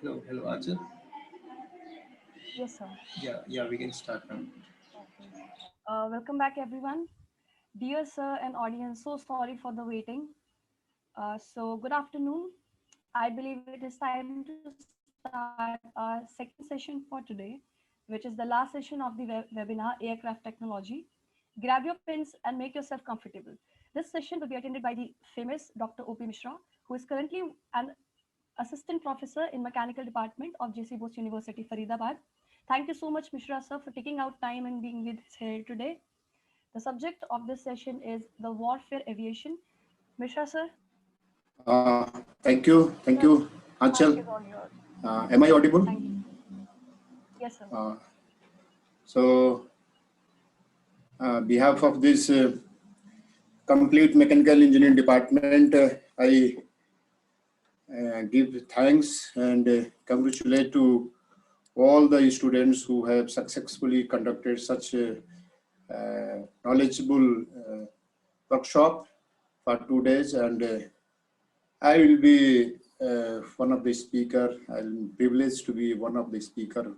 Hello, Ajit. Yes, sir. Yeah, we can start now. Okay. Welcome back, everyone. Dear sir and audience, so sorry for the waiting. Good afternoon. I believe it is time to start our second session for today, which is the last session of the webinar Aircraft Technology. Grab your pens and make yourself comfortable. This session will be attended by the famous Dr. O.P. Mishra, who is currently an assistant professor in mechanical department of JC Bose University, Faridabad. Thank you so much, Mishra sir, for taking out time and being with us here today. The subject of this session is the warfare aviation. Mishra sir, Thank you, mic Achal. is all yours. Am I audible? Thank you. Yes, sir. Uh, so, behalf of this complete mechanical engineering department, I give thanks and congratulate to all the students who have successfully conducted such a knowledgeable workshop for 2 days, and I will be one of the speaker. I'm privileged to be one of the speaker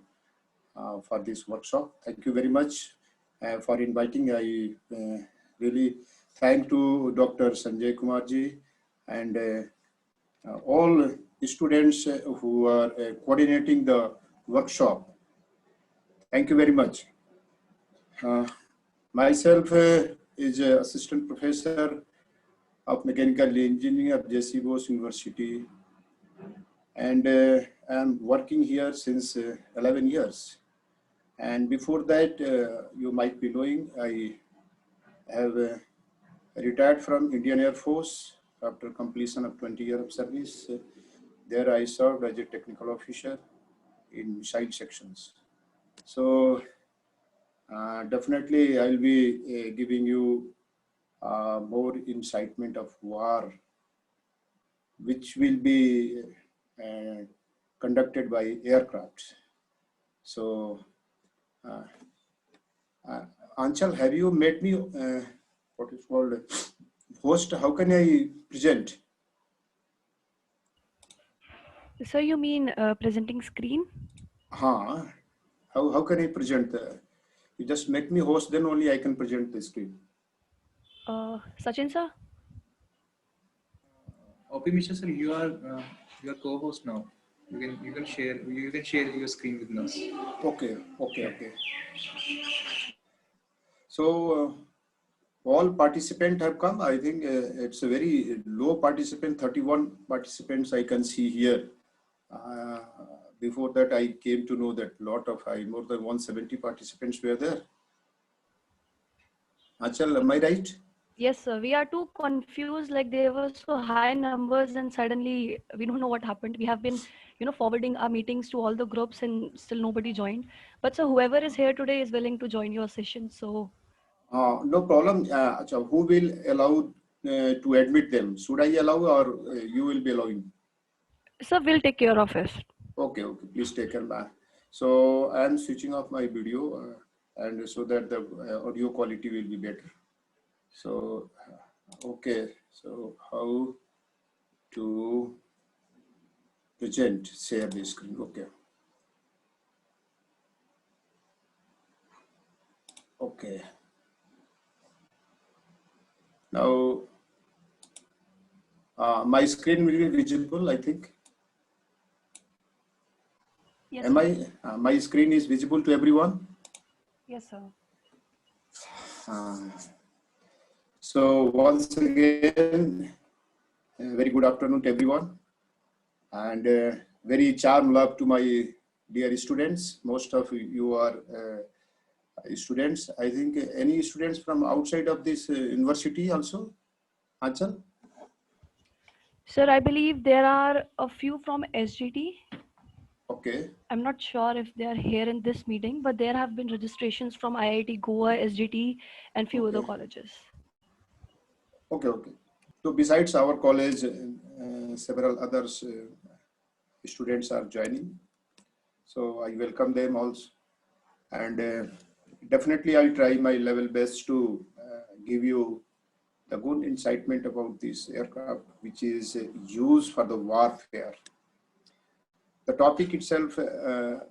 for this workshop. Thank you very much for inviting. I really thank to Dr. Sanjay Kumarji and all students who are coordinating the workshop. Thank you very much. Uh, myself is assistant professor of mechanical engineering at JC Bose University, and I'm working here since 11 years. And before that, you might be knowing, I have retired from Indian Air Force after completion of 20 years of service. There I served as a technical officer in missile sections. So definitely I'll be giving you more incitement of war, which will be uh, conducted by aircraft. So, uh, Anchal, have you made me what is called host? How can I present? Sir, you mean presenting screen? Huh? How can I present? You just make me host, then only I can present the screen. Sachin sir? OP Mishra sir, you are co-host now. You can share your screen with us. Okay. So all participants have come. I think it's a very low participant. 31 participants I can see here. Uh, Before that, I came to know that more than 170 participants were there. Achal, am I right? Yes, sir. We are too confused. Like there were so high numbers, and suddenly we don't know what happened. We have been, forwarding our meetings to all the groups, and still nobody joined. But so whoever is here today is willing to join your session. So, No problem. Acha, who will allow to admit them? Should I allow, or you will be allowing? sir, we'll take care of it. Okay. Please take care, ma'am. So I am switching off my video, and so that the audio quality will be better. So, okay. So how to present? Share the screen. Okay. Okay. Now my screen will be visible, I think. Yes, Am sir. I? My screen is visible to everyone. Yes, sir. So once again, very good afternoon to everyone, and very charm love to my dear students. Most of you are students. I think any students from outside of this university also, Achal? Sir, I believe there are a few from SGT. Okay. I'm not sure if they are here in this meeting, but there have been registrations from IIT Goa, SGT, and few other Okay. colleges. Okay. So besides our college, several others students are joining. So I welcome them also, and definitely I'll try my level best to give you the good incitement about this aircraft, which is used for the warfare. the topic itself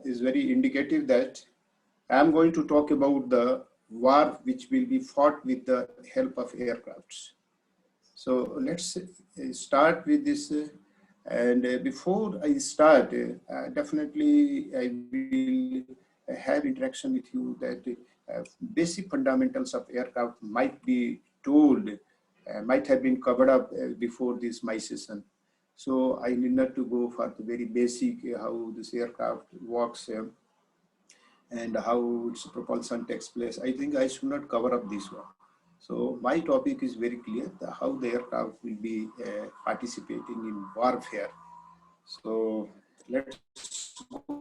is very indicative that I'm going to talk about the war which will be fought with the help of aircrafts. So let's start with this. And before I start, definitely I will have interaction with you that basic fundamentals of aircraft might be told, might have been covered up before this my session. So I need not to go for the very basic how this aircraft works and how its propulsion takes place. I think I should not cover up this one. So my topic is very clear, how the aircraft will be participating in warfare. So let's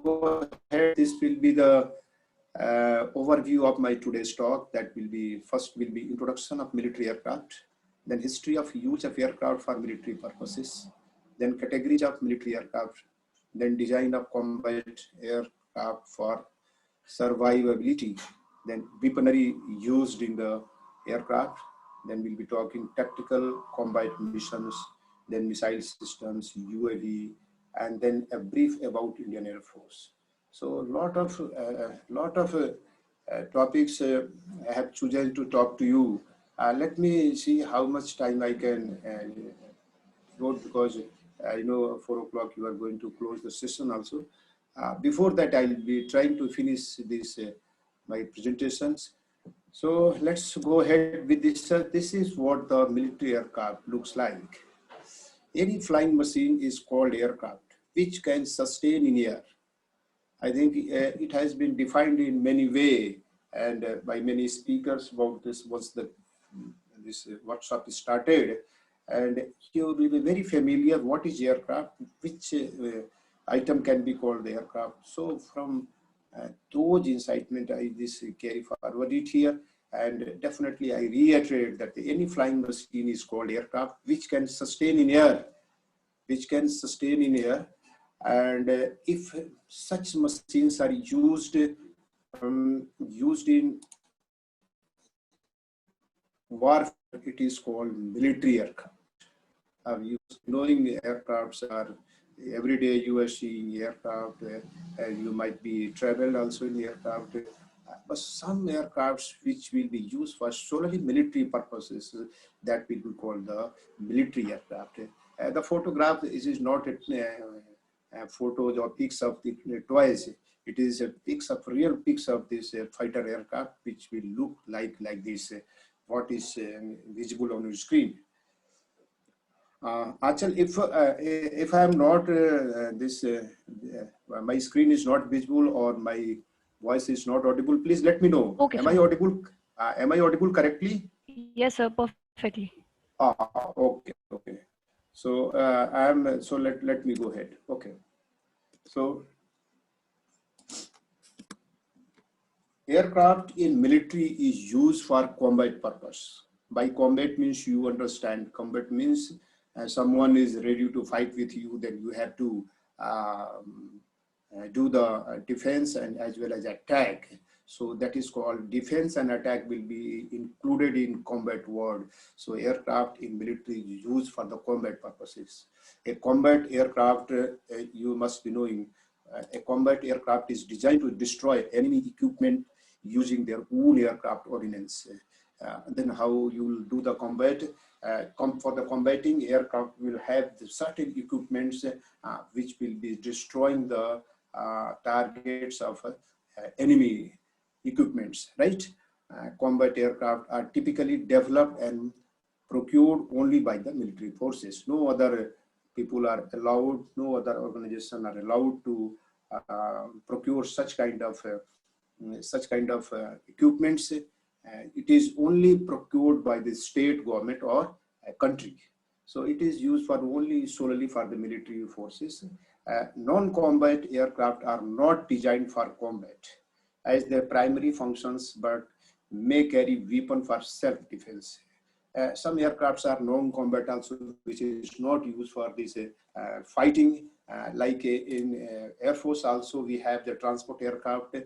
go ahead. This will be the overview of my today's talk. That will be, first will be introduction of military aircraft, then history of use of aircraft for military purposes, then categories of military aircraft, then design of combat aircraft for survivability, then weaponry used in the aircraft, then we'll be talking tactical combat missions, then missile systems, UAV, and then a brief about Indian Air Force. So a lot of topics I have chosen to talk to you. Let me see how much time I can devote, because I know 4 o'clock you are going to close the session also. Before that, I'll be trying to finish this my presentations. So let's go ahead with this. This is what the military aircraft looks like. Any flying machine is called aircraft, which can sustain in air. I think it has been defined in many ways and by many speakers about this once this workshop started. And you will be very familiar what is aircraft, which item can be called the aircraft. So from those incitement, I this carry forward it here. And definitely I reiterate that any flying machine is called aircraft, which can sustain in air, And if such machines are used in warfare, it is called military aircraft. Knowing aircrafts are every day you are seeing aircraft, and you might be traveled also in aircraft. But some aircrafts which will be used for solely military purposes, that will be called the military aircraft. The photograph is not photos or pics of the toys. It is real pics of this fighter aircraft, which will look like this. What is visible on your screen. Achal, if I am not my screen is not visible or my voice is not audible, please let me know. Okay, am I audible? Am I audible correctly? Yes, sir, perfectly. Okay. So so let me go ahead. Okay. So aircraft in military is used for combat purpose. By combat means you understand. Combat means someone is ready to fight with you, then you have to do the defense and as well as attack. So that is called defense, and attack will be included in combat word. So aircraft in military is used for the combat purposes. A combat aircraft, you must be knowing, a combat aircraft is designed to destroy enemy equipment using their own aircraft ordnance. Then how you will do the combat? For the combating, aircraft will have the certain equipments which will be destroying the targets of enemy equipments, right? Combat aircraft are typically developed and procured only by the military forces. No other people are allowed, no other organization are allowed to procure such kind of equipments. It is only procured by the state government or a country. So it is used for solely for the military forces. Non-combat aircraft are not designed for combat as their primary functions, but may carry weapon for self-defense. Some aircrafts are non-combat also, which is not used for this fighting. Like in Air Force also, we have the transport aircraft,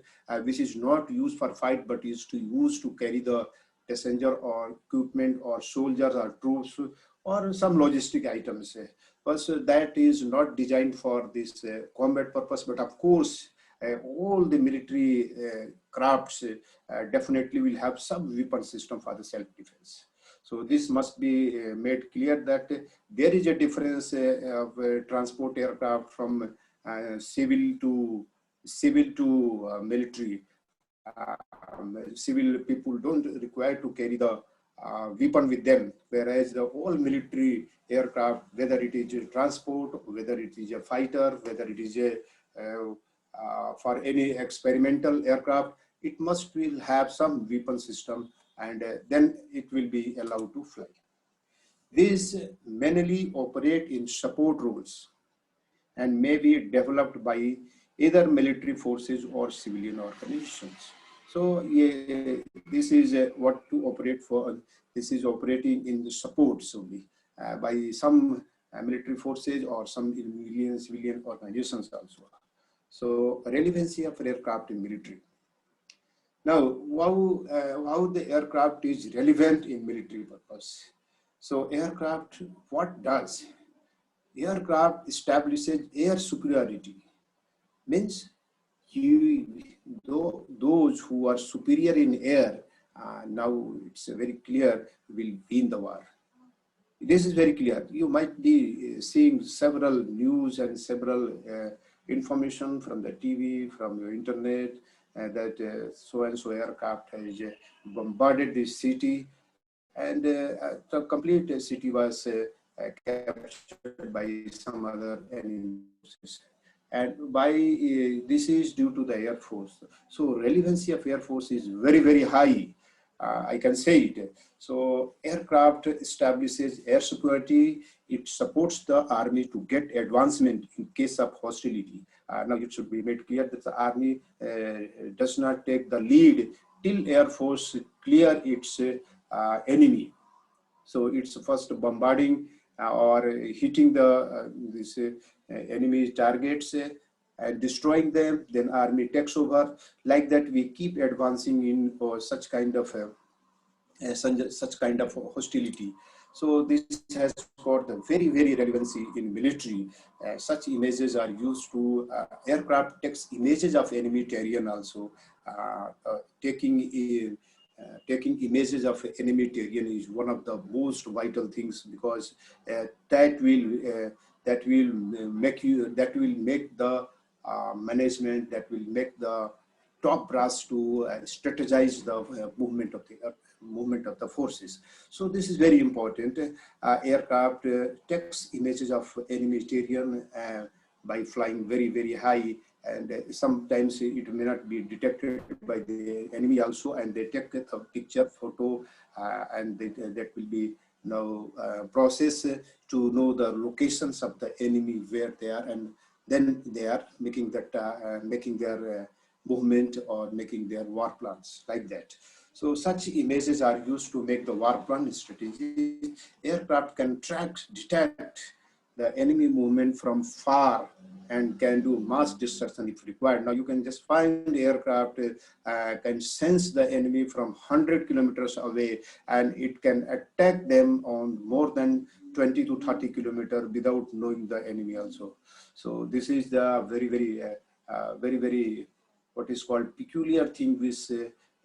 which is not used for fight, but is used to carry the passenger or equipment or soldiers or troops or some logistic items. But that is not designed for this combat purpose. But of course, all the military crafts definitely will have some weapon system for the self-defense. So this must be made clear that there is a difference of transport aircraft from civil to military. Civil people don't require to carry the weapon with them, whereas the all military aircraft, whether it is a transport, whether it is a fighter, whether it is a for any experimental aircraft, it must will have some weapon system, and then it will be allowed to fly. These mainly operate in support roles and may be developed by either military forces or civilian organizations. So yeah, this is what to operate for. This is operating in the supports only by some military forces or some civilian organizations also. So relevancy of aircraft in military. Now, how the aircraft is relevant in military purpose. So aircraft, what does? Aircraft establishes air superiority. Means those who are superior in air, now it's very clear, will win the war. This is very clear. You might be seeing several news and several information from the TV, from your internet, that so-and-so aircraft has bombarded this city, and the complete city was captured by some other enemy forces. And by this is due to the Air Force. So relevancy of Air Force is very, very high. I can say it. So aircraft establishes air superiority. It supports the army to get advancement in case of hostility. Now it should be made clear that the army does not take the lead till Air Force clear its enemy. So it's first bombarding or hitting the enemy targets and destroying them. Then army takes over. Like that, we keep advancing in such kind of hostility. So this has got the very, very relevancy in military. Such images are used to aircraft takes images of enemy terrain also. Taking images of enemy terrain is one of the most vital things, because that will make the management, that will make the top brass to strategize the movement of the forces. So this is very important. Aircraft takes images of enemy terrain by flying very, very high, and sometimes it may not be detected by the enemy also, and they take a picture, photo, and that will be now processed to know the locations of the enemy, where they are, and then they are making that making their movement or making their war plans like that. So such images are used to make the war plan strategy. Aircraft can detect the enemy movement from far and can do mass destruction if required. Now you can just find aircraft can sense the enemy from 100 kilometers away, and it can attack them on more than 20 to 30 kilometers without knowing the enemy also. So this is the very what is called peculiar thing with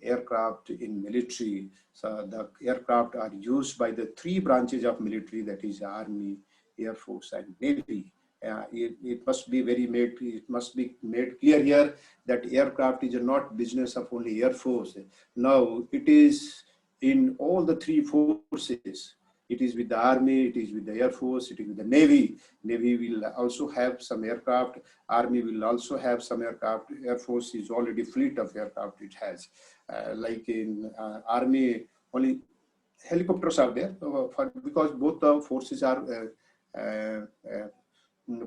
aircraft in military. So the aircraft are used by the three branches of military, that is Army, Air Force, and Navy. It must be made clear here that aircraft is not business of only Air Force. Now it is in all the three forces. It is with the Army, it is with the Air Force, it is with the Navy. Navy will also have some aircraft. Army will also have some aircraft. Air Force is already fleet of aircraft it has. Like in Army, only helicopters are there because both the forces are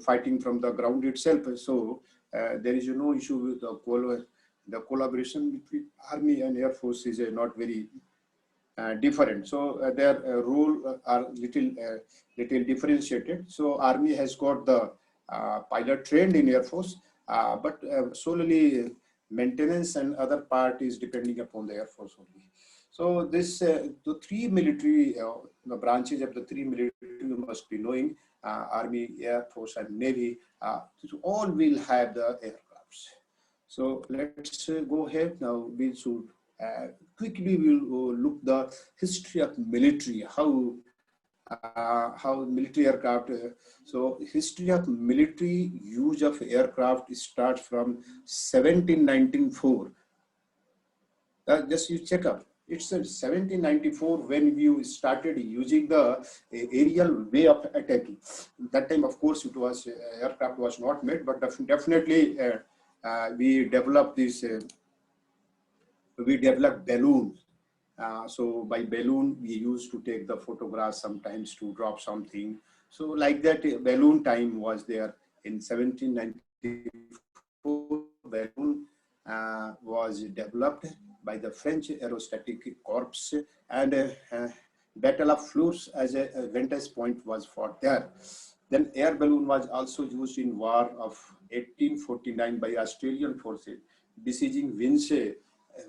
fighting from the ground itself. So there is no issue with the collaboration between Army and Air Force is not very different. So their role are little differentiated. So Army has got the pilot trained in Air Force, but solely maintenance and other part is depending upon the Air Force only. So this the three military the branches of the three military you must be knowing. Army, Air Force, and Navy, all will have the aircrafts. So let's go ahead now. We should quickly will look the history of military, how military aircraft. So history of military use of aircraft starts from 1794. Just you check up. It's 1794 when we started using the aerial way of attacking. That time, of course, it was aircraft was not made, but definitely we developed this. We developed balloons. So by balloon, we used to take the photographs sometimes to drop something. So like that, balloon time was there in 1794. Balloon was developed by the French Aerostatic Corps, and Battle of Flours as a vantage point was fought there. Then air balloon was also used in War of 1849 by Australian forces, besieging Vincennes,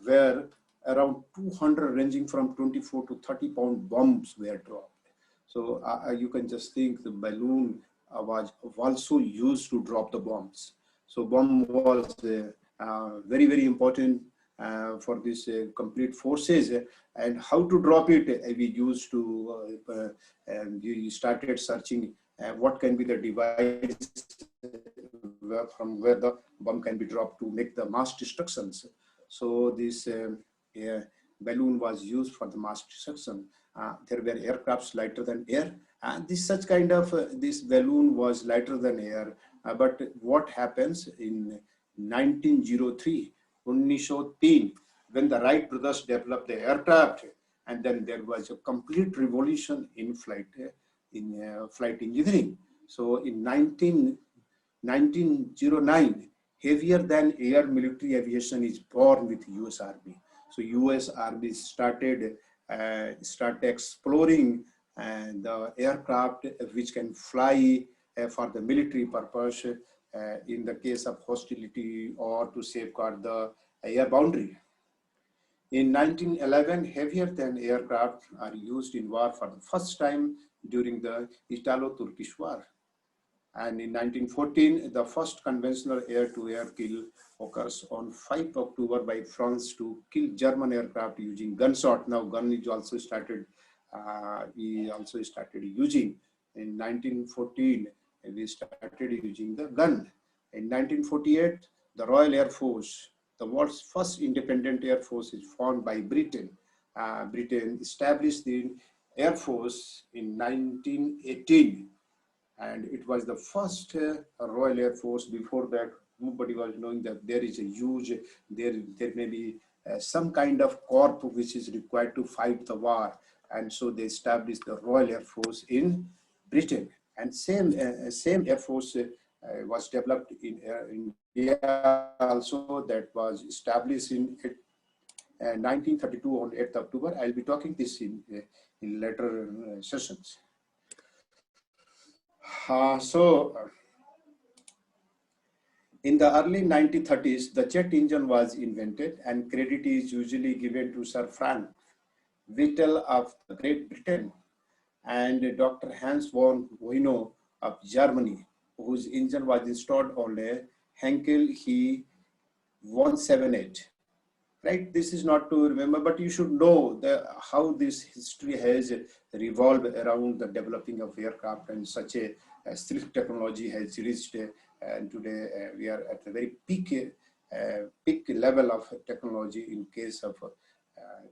where around 200 ranging from 24 to 30-pound bombs were dropped. So you can just think the balloon was also used to drop the bombs. So bomb was very, very important for this complete forces, and how to drop it. We used to, we started searching what can be the device from where the bomb can be dropped to make the mass destructions. So this balloon was used for the mass destruction. There were aircrafts lighter than air, and this such kind of this balloon was lighter than air. But what happens in 1903, when the Wright brothers developed the aircraft, and then there was a complete revolution in flight engineering. So in 1909, heavier than air military aviation is born with US Army. So US Army started exploring the aircraft which can fly for the military purpose in the case of hostility or to safeguard the air boundary. In 1911, heavier than aircraft are used in war for the first time during the Italo-Turkish War. And in 1914, the first conventional air-to-air kill occurs on 5 October by France to kill German aircraft using gunshot. Now, gun is also started. We also started using. In 1914, we started using the gun. In 1948, the Royal Air Force, the world's first independent air force, is formed by Britain. Britain established the Air Force in 1918. And it was the first Royal Air Force. Before that, nobody was knowing that there is a huge, there may be some kind of corps which is required to fight the war. And so they established the Royal Air Force in Britain. And same Air Force was developed in India also, that was established in 1932 on 8th October. I'll be talking this in later sessions. In the early 1930s, the jet engine was invented, and credit is usually given to Sir Frank Whittle of Great Britain and Dr. Hans von Wiener of Germany, whose engine was installed on a Henkel He 178. Right, this is not to remember, but you should know how this history has revolved around the developing of aircraft, and such a swift technology has reached, and today we are at a very peak level of technology in case of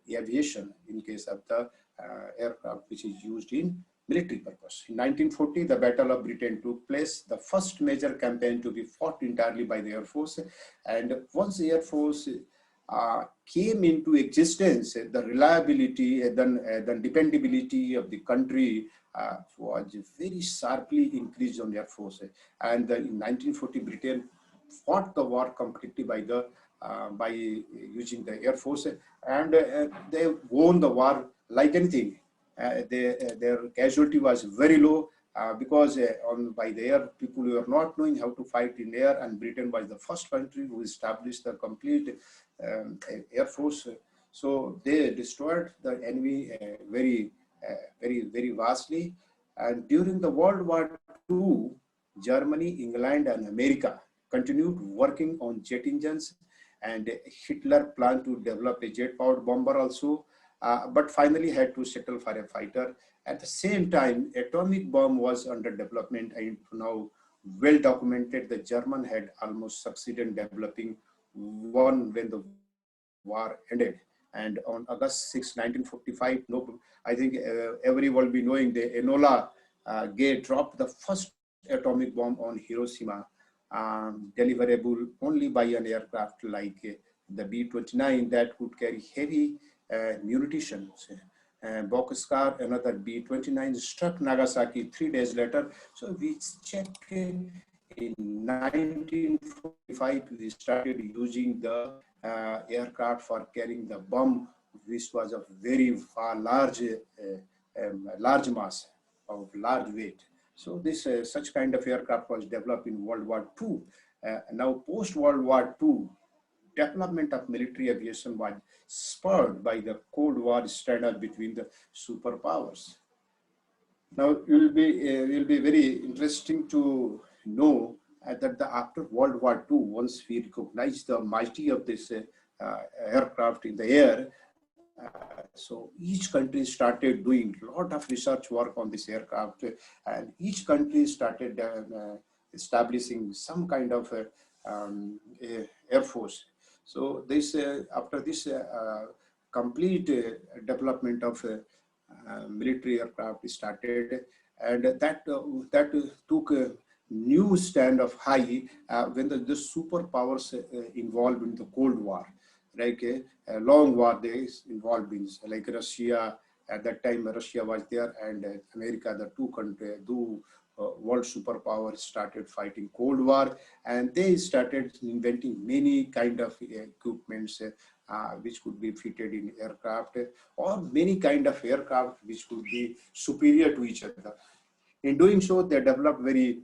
aviation, in case of the aircraft which is used in military purpose. In 1940, the Battle of Britain took place, the first major campaign to be fought entirely by the Air Force, and once the Air Force came into existence, the reliability, the dependability of the country was very sharply increased on the Air Force. And in 1940, Britain fought the war completely by using the Air Force, and they won the war like anything. Their casualty was very low. Because by the air, people were not knowing how to fight in air, and Britain was the first country who established the complete air force. So they destroyed the enemy very vastly. And during the World War II, Germany, England, and America continued working on jet engines, and Hitler planned to develop a jet-powered bomber also, but finally had to settle for a fighter. At the same time, atomic bomb was under development, and now well documented. The German had almost succeeded in developing one when the war ended. And on August 6, 1945, no, I think everyone will be knowing the Enola Gay dropped the first atomic bomb on Hiroshima, deliverable only by an aircraft like the B-29 that could carry heavy munitions. Boxcar, another B-29, struck Nagasaki 3 days later. So we check in 1945, we started using the aircraft for carrying the bomb, which was of very far large mass of large weight. So this such kind of aircraft was developed in World War II. Now post World War II, development of military aviation was spurred by the Cold War standoff between the superpowers. Now it will be very interesting to know that after World War II, once we recognize the mighty of this aircraft in the air, so each country started doing a lot of research work on this aircraft, and each country started establishing some kind of air force. So this after this complete development of military aircraft started, and that took a new stand of high when the superpowers involved in the Cold War, like a long war days involved in, like Russia. At that time, Russia was there, and America, the two world superpowers started fighting Cold War, and they started inventing many kind of equipments which could be fitted in aircraft, or many kind of aircraft which could be superior to each other. In doing so, they developed very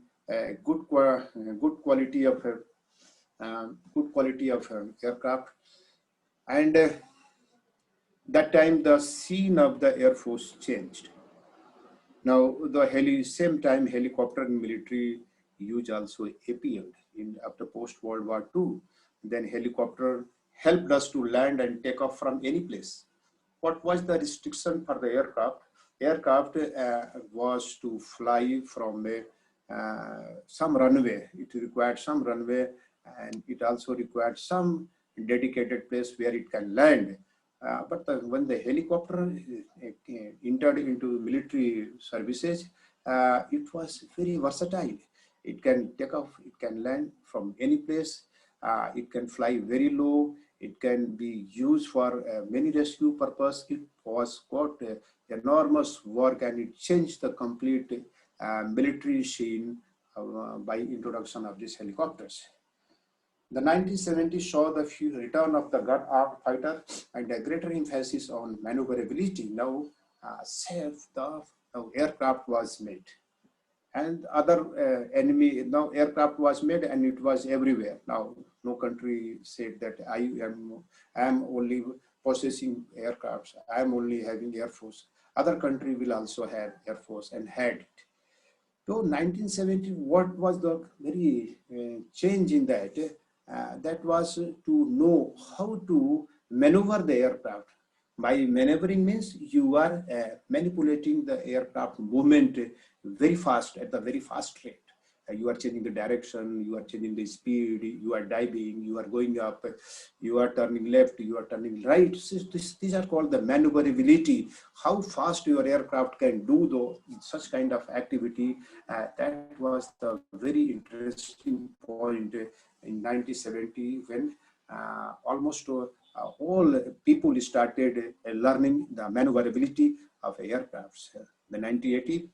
good quality of aircraft, and that time the scene of the Air Force changed. Now the same time helicopter and military use also appeared in after post World War II. Then helicopter helped us to land and take off from any place. What was the restriction for the aircraft? Aircraft was to fly from some runway. It required some runway, and it also required some dedicated place where it can land. When the helicopter entered into military services, it was very versatile. It can take off, it can land from any place, it can fly very low, it can be used for many rescue purpose. It was got enormous work, and it changed the complete military scene by introduction of these helicopters. The 1970s saw the return of the gun-armed fighter and a greater emphasis on maneuverability. Now, aircraft was made, and other enemy, now aircraft was made, and it was everywhere. Now, no country said that I am only possessing aircrafts, I am only having air force. Other country will also have air force, and had it. So 1970, what was the very change in that? That was to know how to maneuver the aircraft. By maneuvering means you are manipulating the aircraft movement very fast, at the very fast rate. You are changing the direction, you are changing the speed, you are diving, you are going up, you are turning left, you are turning right. These are called the maneuverability. How fast your aircraft can do such kind of activity. That was the very interesting point in 1970, when almost all people started learning the maneuverability of aircrafts. The 1980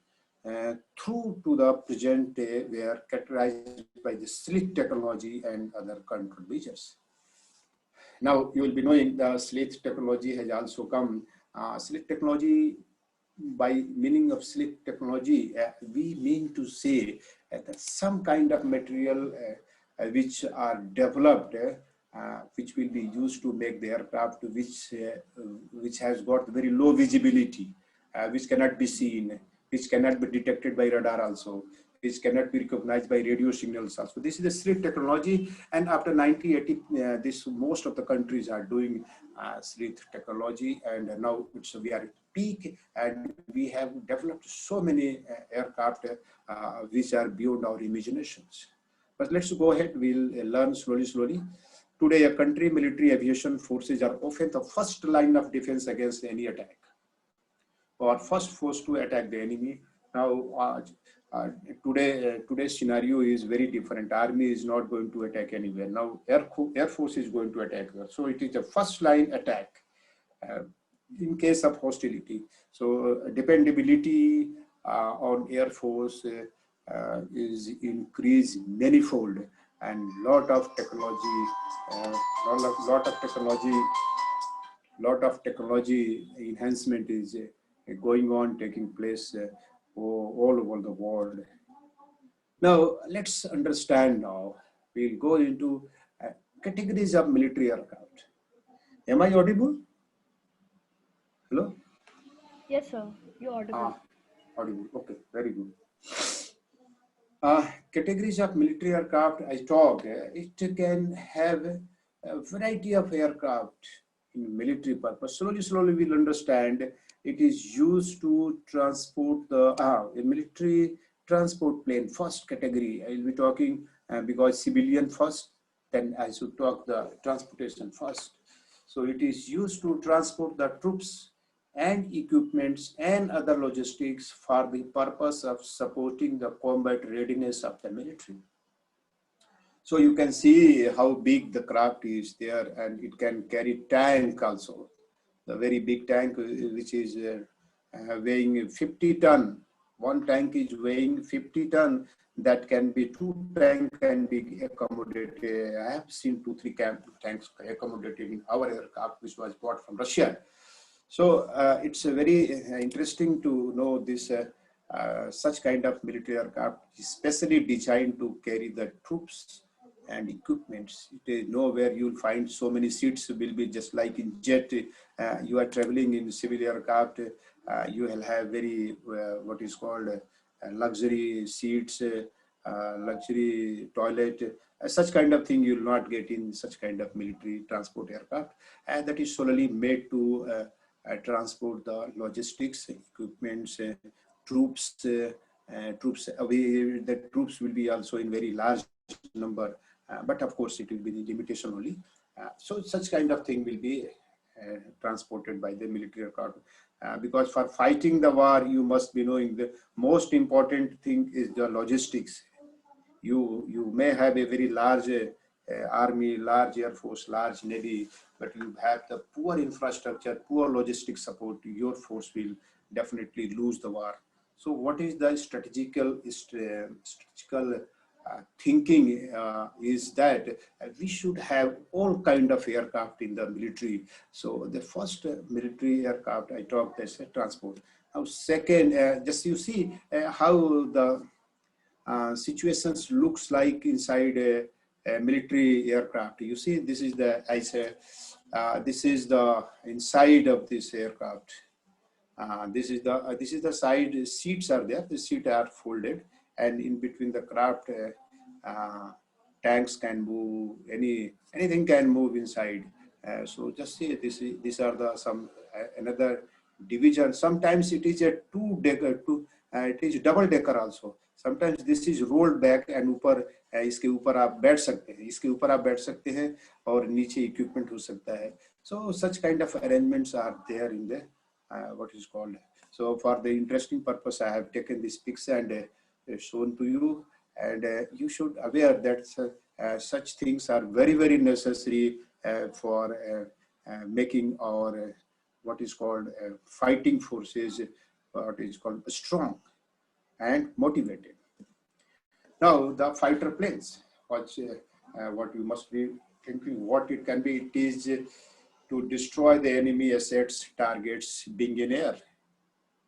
through to the present day were characterized by the slick technology and other control measures. Now you will be knowing the slick technology has also come. Slick technology, by meaning of slick technology, we mean to say that some kind of material which are developed, which will be used to make the aircraft, which has got very low visibility, which cannot be seen. which cannot be detected by radar also, which cannot be recognized by radio signals also. This is the sleep technology, and after 1980, this most of the countries are doing sleep technology, and now we are at peak, and we have developed so many aircraft which are beyond our imaginations. But let's go ahead, we'll learn slowly. Today, a country military aviation forces are often the first line of defense against any attack, or first force to attack the enemy. Now, today's scenario is very different. Army is not going to attack anywhere. Now, Air Force is going to attack. So it is a first line attack in case of hostility. So dependability on Air Force is increased manifold, and lot of technology, lot of technology enhancement is going on, taking place all over the world. Now, let's understand now. We'll go into categories of military aircraft. Am I audible? Hello? Yes, sir. You're audible. Audible. Okay, very good. Categories of military aircraft, I talked, it can have a variety of aircraft in military purpose. Slowly we'll understand. It is used to transport a military transport plane, first category. I will be talking because civilian first, then I should talk the transportation first. So it is used to transport the troops and equipments and other logistics for the purpose of supporting the combat readiness of the military. So you can see how big the craft is there, and it can carry tank also. The very big tank, which is weighing 50 ton. One tank is weighing 50 ton. That can be two tanks can be accommodated. I have seen 2-3 tanks accommodated in our aircraft, which was bought from Russia. So it's very interesting to know this such kind of military aircraft, especially designed to carry the troops and equipments. It is nowhere you'll find so many seats. Will be just like in jet. You are traveling in civil aircraft. You will have very what is called luxury seats, luxury toilet. Such kind of thing you will not get in such kind of military transport aircraft, and that is solely made to transport the logistics, equipments, troops. The troops will be also in very large number, but of course it will be the limitation only. So such kind of thing will be transported by the military aircraft. Because for fighting the war, you must be knowing the most important thing is the logistics. You may have a very large army, large air force, large navy, but you have the poor infrastructure, poor logistic support, your force will definitely lose the war. So what is the strategical thinking is that we should have all kind of aircraft in the military. So the first military aircraft I talked as a transport. Now second, just you see how the situations looks like inside a military aircraft. You see, this is the, I say, this is the inside of this aircraft. This is the side seats are there. The seats are folded, and in between the craft, tanks can move. Anything can move inside. So just see these are the some another division. Sometimes it is a two-decker. It is double decker also. Sometimes this is rolled back and ऊपर इसके ऊपर आप बैठ सकते हैं, इसके ऊपर आप बैठ सकते हैं और नीचे equipment हो सकता है. So such kind of arrangements are there in the what is called. So for the interesting purpose, I have taken this picture and shown to you, and you should aware that such things are very necessary for making our what is called fighting forces, what is called strong and motivated. Now the fighter planes, what you must be thinking, what it can be. It is to destroy the enemy assets, targets, being in air.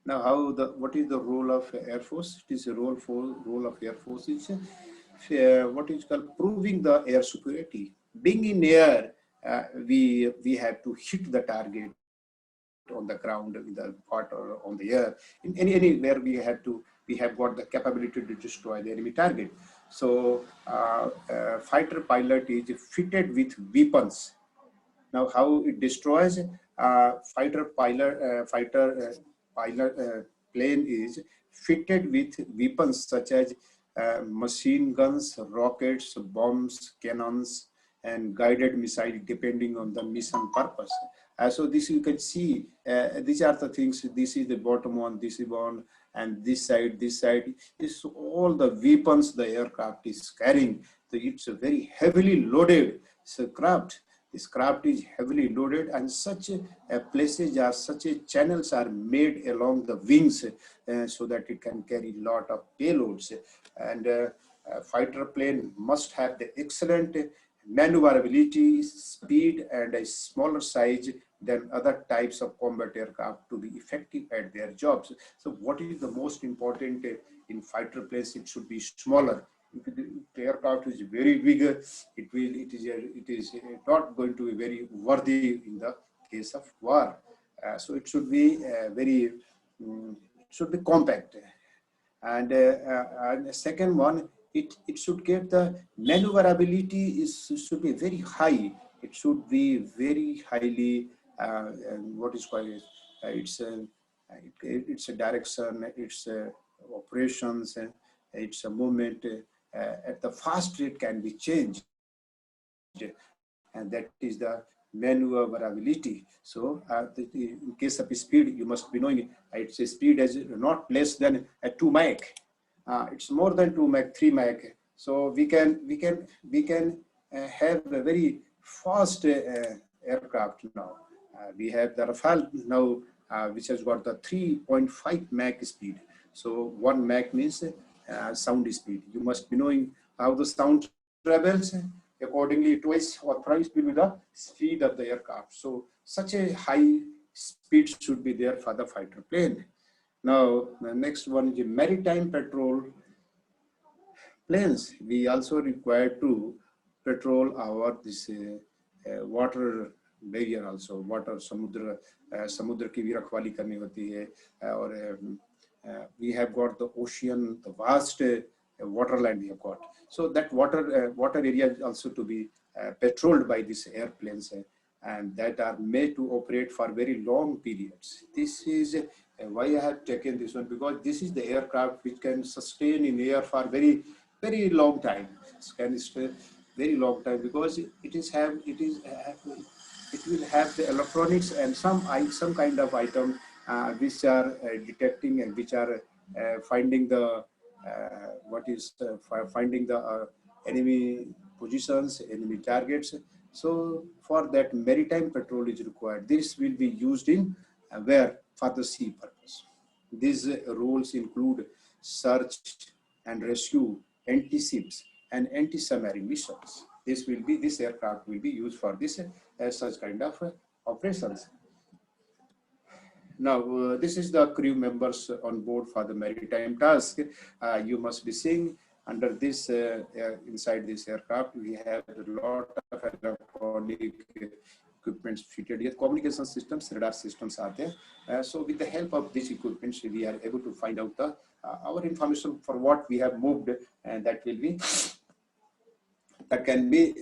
Now, what is the role of Air Force? It is a role of Air Force is what is called proving the air superiority. Being in air, we have to hit the target on the ground, in the water, on the air, in anywhere we have got the capability to destroy the enemy target. So fighter pilot is fitted with weapons. Now, how it destroys fighter pilot plane is fitted with weapons such as machine guns, rockets, bombs, cannons, and guided missile, depending on the mission purpose. So this you can see, these are the things. This is the bottom one, this is one, and this side is all the weapons the aircraft is carrying. So it's a very heavily loaded craft. This craft is heavily loaded, and such places are, such channels are made along the wings so that it can carry a lot of payloads. And fighter plane must have the excellent maneuverability, speed, and a smaller size than other types of combat aircraft to be effective at their jobs. So what is the most important in fighter planes? It should be smaller. If the aircraft is very big, it is not going to be very worthy in the case of war. So it should be should be compact. And the second one, it should get the maneuverability should be very high. It should be very highly what is called it's a direction, it's operations, it's a movement at the fast rate can be changed, and that is the maneuverability. So in case of speed, you must be knowing it's a speed as not less than a 2 Mach. It's more than 2 Mach, 3 Mach. So we can have a very fast aircraft now. We have the Rafale now, which has got the 3.5 Mach speed. So 1 Mach means sound speed. You must be knowing how the sound travels. Accordingly, twice or thrice will be the speed of the aircraft. So such a high speed should be there for the fighter plane. Now, the next one is maritime patrol planes. We also require to patrol our water barrier also. Water samudra ki bhi rakhwali karni hoti hai, or we have got the ocean, the vast waterland we have got. So that water area is also to be patrolled by these airplanes, and that are made to operate for very long periods. This is why I have taken this one, because this is the aircraft which can sustain in air for very long time. It can stay very long time, because it will have the electronics and some kind of item which are detecting and which are finding the finding the enemy positions, enemy targets. So for that, maritime patrol is required. This will be used in where for the sea purpose. These roles include search and rescue, anti-ships, and anti-submarine missions. This aircraft will be used for this such kind of operations. Now, this is the crew members on board for the maritime task. You must be seeing under this, inside this aircraft, we have a lot of electronic equipments fitted here. Communication systems, radar systems are there. So with the help of these equipments, we are able to find out our information for what we have moved, and that can be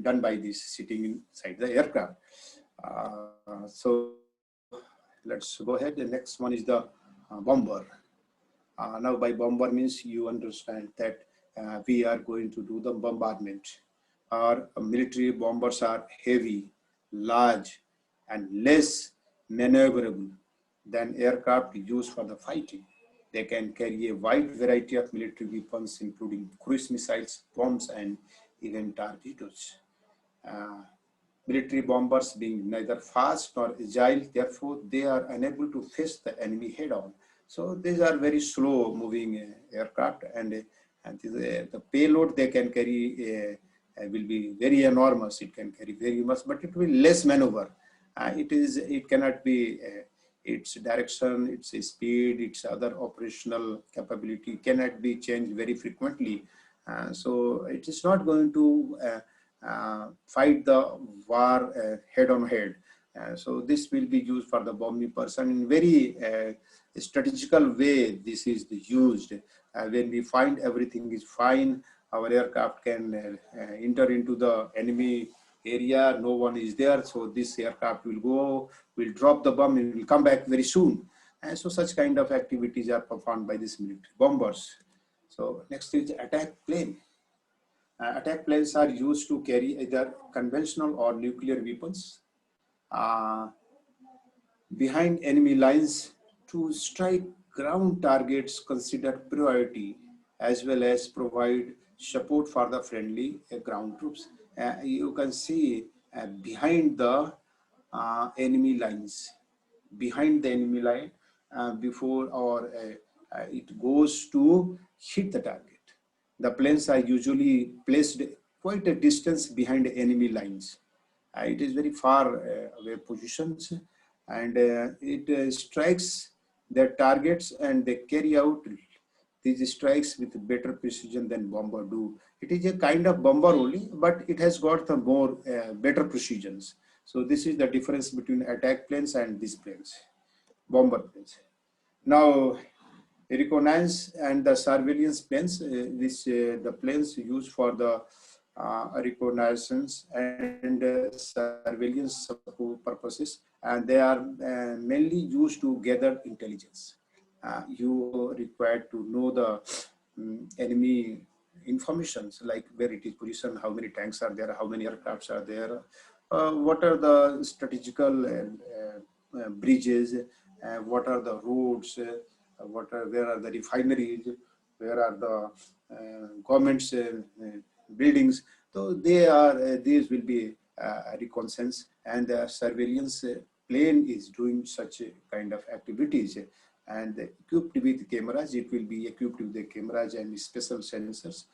done by this sitting inside the aircraft. So let's go ahead. The next one is the bomber. Now by bomber means you understand that we are going to do the bombardment. Our military bombers are heavy, large, and less maneuverable than aircraft used for the fighting. They can carry a wide variety of military weapons, including cruise missiles, bombs, and even torpedoes. Military bombers being neither fast nor agile, therefore they are unable to face the enemy head-on. So these are very slow moving aircraft, and the payload they can carry will be very enormous. It can carry very much, but it will less maneuver. It cannot be its direction, its speed, its other operational capability cannot be changed very frequently. So it is not going to fight the war head on head. So this will be used for the bombing person in very strategical way. This is used when we find everything is fine, our aircraft can enter into the enemy area, no one is there, so this aircraft will go, will drop the bomb and will come back very soon. And so such kind of activities are performed by these military bombers. So next is attack plane. Attack planes are used to carry either conventional or nuclear weapons behind enemy lines to strike ground targets considered priority, as well as provide support for the friendly ground troops. You can see behind the enemy lines, behind the enemy line before or it goes to hit the target. The planes are usually placed quite a distance behind enemy lines. It is very far away positions, and it strikes their targets and they carry out these strikes with better precision than bomber do. It is a kind of bomber only, but it has got the more better precisions. So this is the difference between attack planes and these planes, bomber planes. Now, reconnaissance and the surveillance planes, the planes used for the reconnaissance and surveillance purposes, and they are mainly used to gather intelligence. You required to know the enemy informations, like where it is positioned, how many tanks are there, how many aircrafts are there, what are the strategical bridges, what are the roads, where are the refineries, where are the government's buildings. So these will be reconnaissance, and the surveillance plane is doing such a kind of activities, and equipped with cameras. It will be equipped with the cameras and special sensors.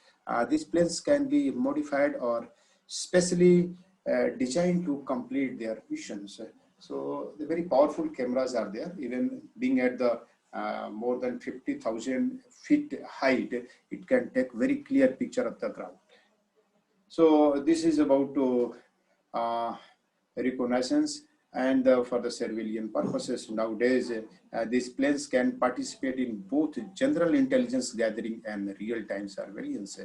These planes can be modified or specially designed to complete their missions. So the very powerful cameras are there, even being at the more than 50,000 feet height, it can take very clear picture of the ground. So this is about reconnaissance and for the surveillance purposes. Nowadays, these planes can participate in both general intelligence gathering and real-time surveillance.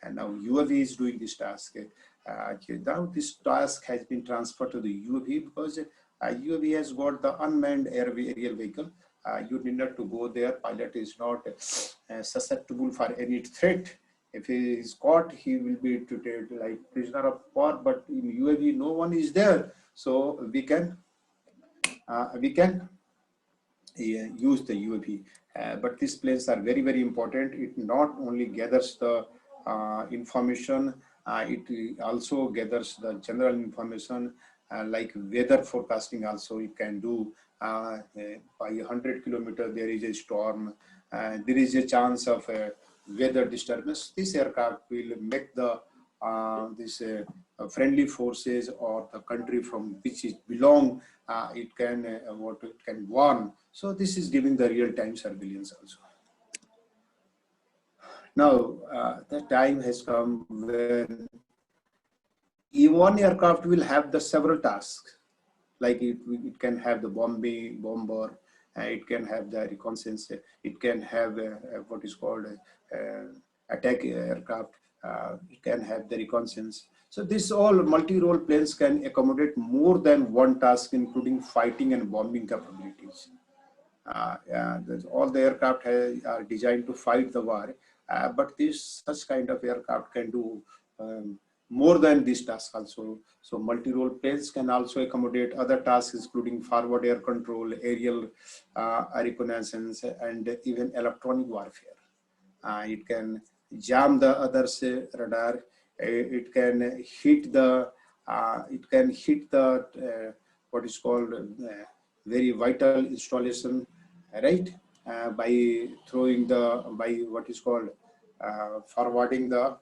And now UAV is doing this task. Now this task has been transferred to the UAV because UAV has got the unmanned aerial vehicle. You need not to go there. Pilot is not susceptible for any threat. If he is caught, he will be treated like prisoner of war. But in UAV, no one is there, so we can use the UAV. But these planes are very, very important. It not only gathers the information, it also gathers the general information like weather forecasting. Also, it can do by 100 kilometers. There is a storm. There is a chance of weather disturbance. This aircraft will make the friendly forces or the country from which it belong. It can warn. So this is giving the real-time surveillance also. Now the time has come when one aircraft will have the several tasks. Like it can have the bomber, it can have the reconnaissance, it can have what is called attack aircraft, it can have the reconnaissance. So this all multi-role planes can accommodate more than one task, including fighting and bombing capabilities. All the aircraft are designed to fight the war, but such kind of aircraft can do more than this task also. So multi-role planes can also accommodate other tasks, including forward air control, aerial reconnaissance, and even electronic warfare. It can jam the other's radar. It can hit the what is called very vital installation, right? By what is called forwarding the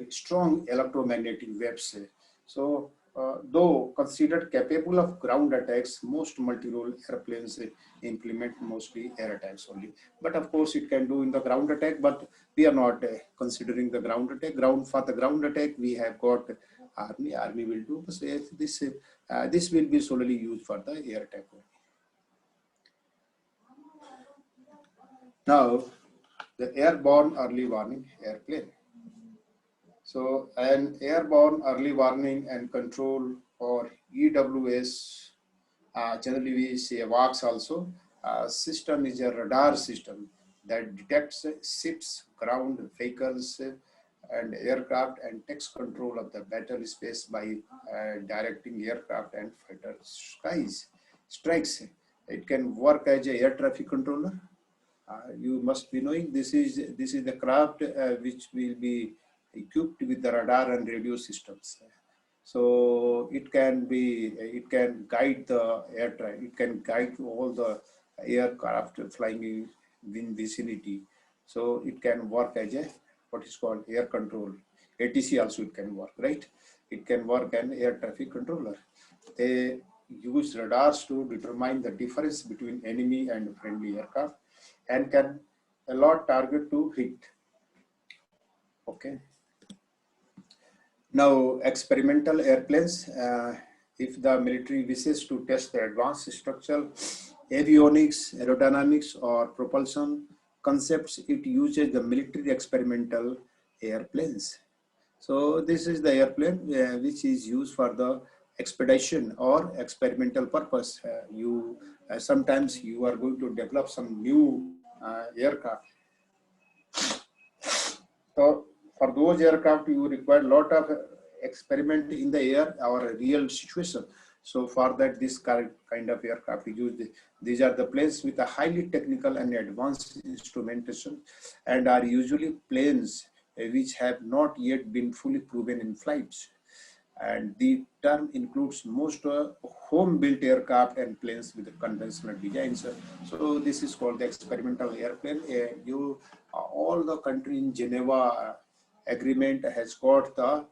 strong electromagnetic waves. So though considered capable of ground attacks, most multi-role airplanes implement mostly air attacks only. But of course, it can do in the ground attack, but we are not considering the ground attack. For the ground attack, we have got army will do. But this will be solely used for the air attack. Now, the airborne early warning airplane. So, an airborne early warning and control, or EWS, generally we say AWACS also, system is a radar system that detects ships, ground vehicles, and aircraft, and takes control of the battle space by directing aircraft and fighter strikes. It can work as a air traffic controller. You must be knowing this is the craft which will be equipped with the radar and radio systems. So it can guide the air traffic. It can guide all the aircraft flying in vicinity. So it can work as a what is called air control. ATC also it can work, right? It can work an air traffic controller. They use radars to determine the difference between enemy and friendly aircraft and can allot target to hit. Okay. Now, experimental airplanes, if the military wishes to test the advanced structural avionics, aerodynamics, or propulsion concepts, it uses the military experimental airplanes. So this is the airplane which is used for the expedition or experimental purpose. Sometimes you are going to develop some new aircraft. So for those aircraft, you require a lot of experiment in the air or a real situation. So for that, this kind of aircraft we use. These are the planes with a highly technical and advanced instrumentation, and are usually planes which have not yet been fully proven in flights. And the term includes most home-built aircraft and planes with conventional designs. So this is called the experimental airplane. All the country in Geneva agreement has got the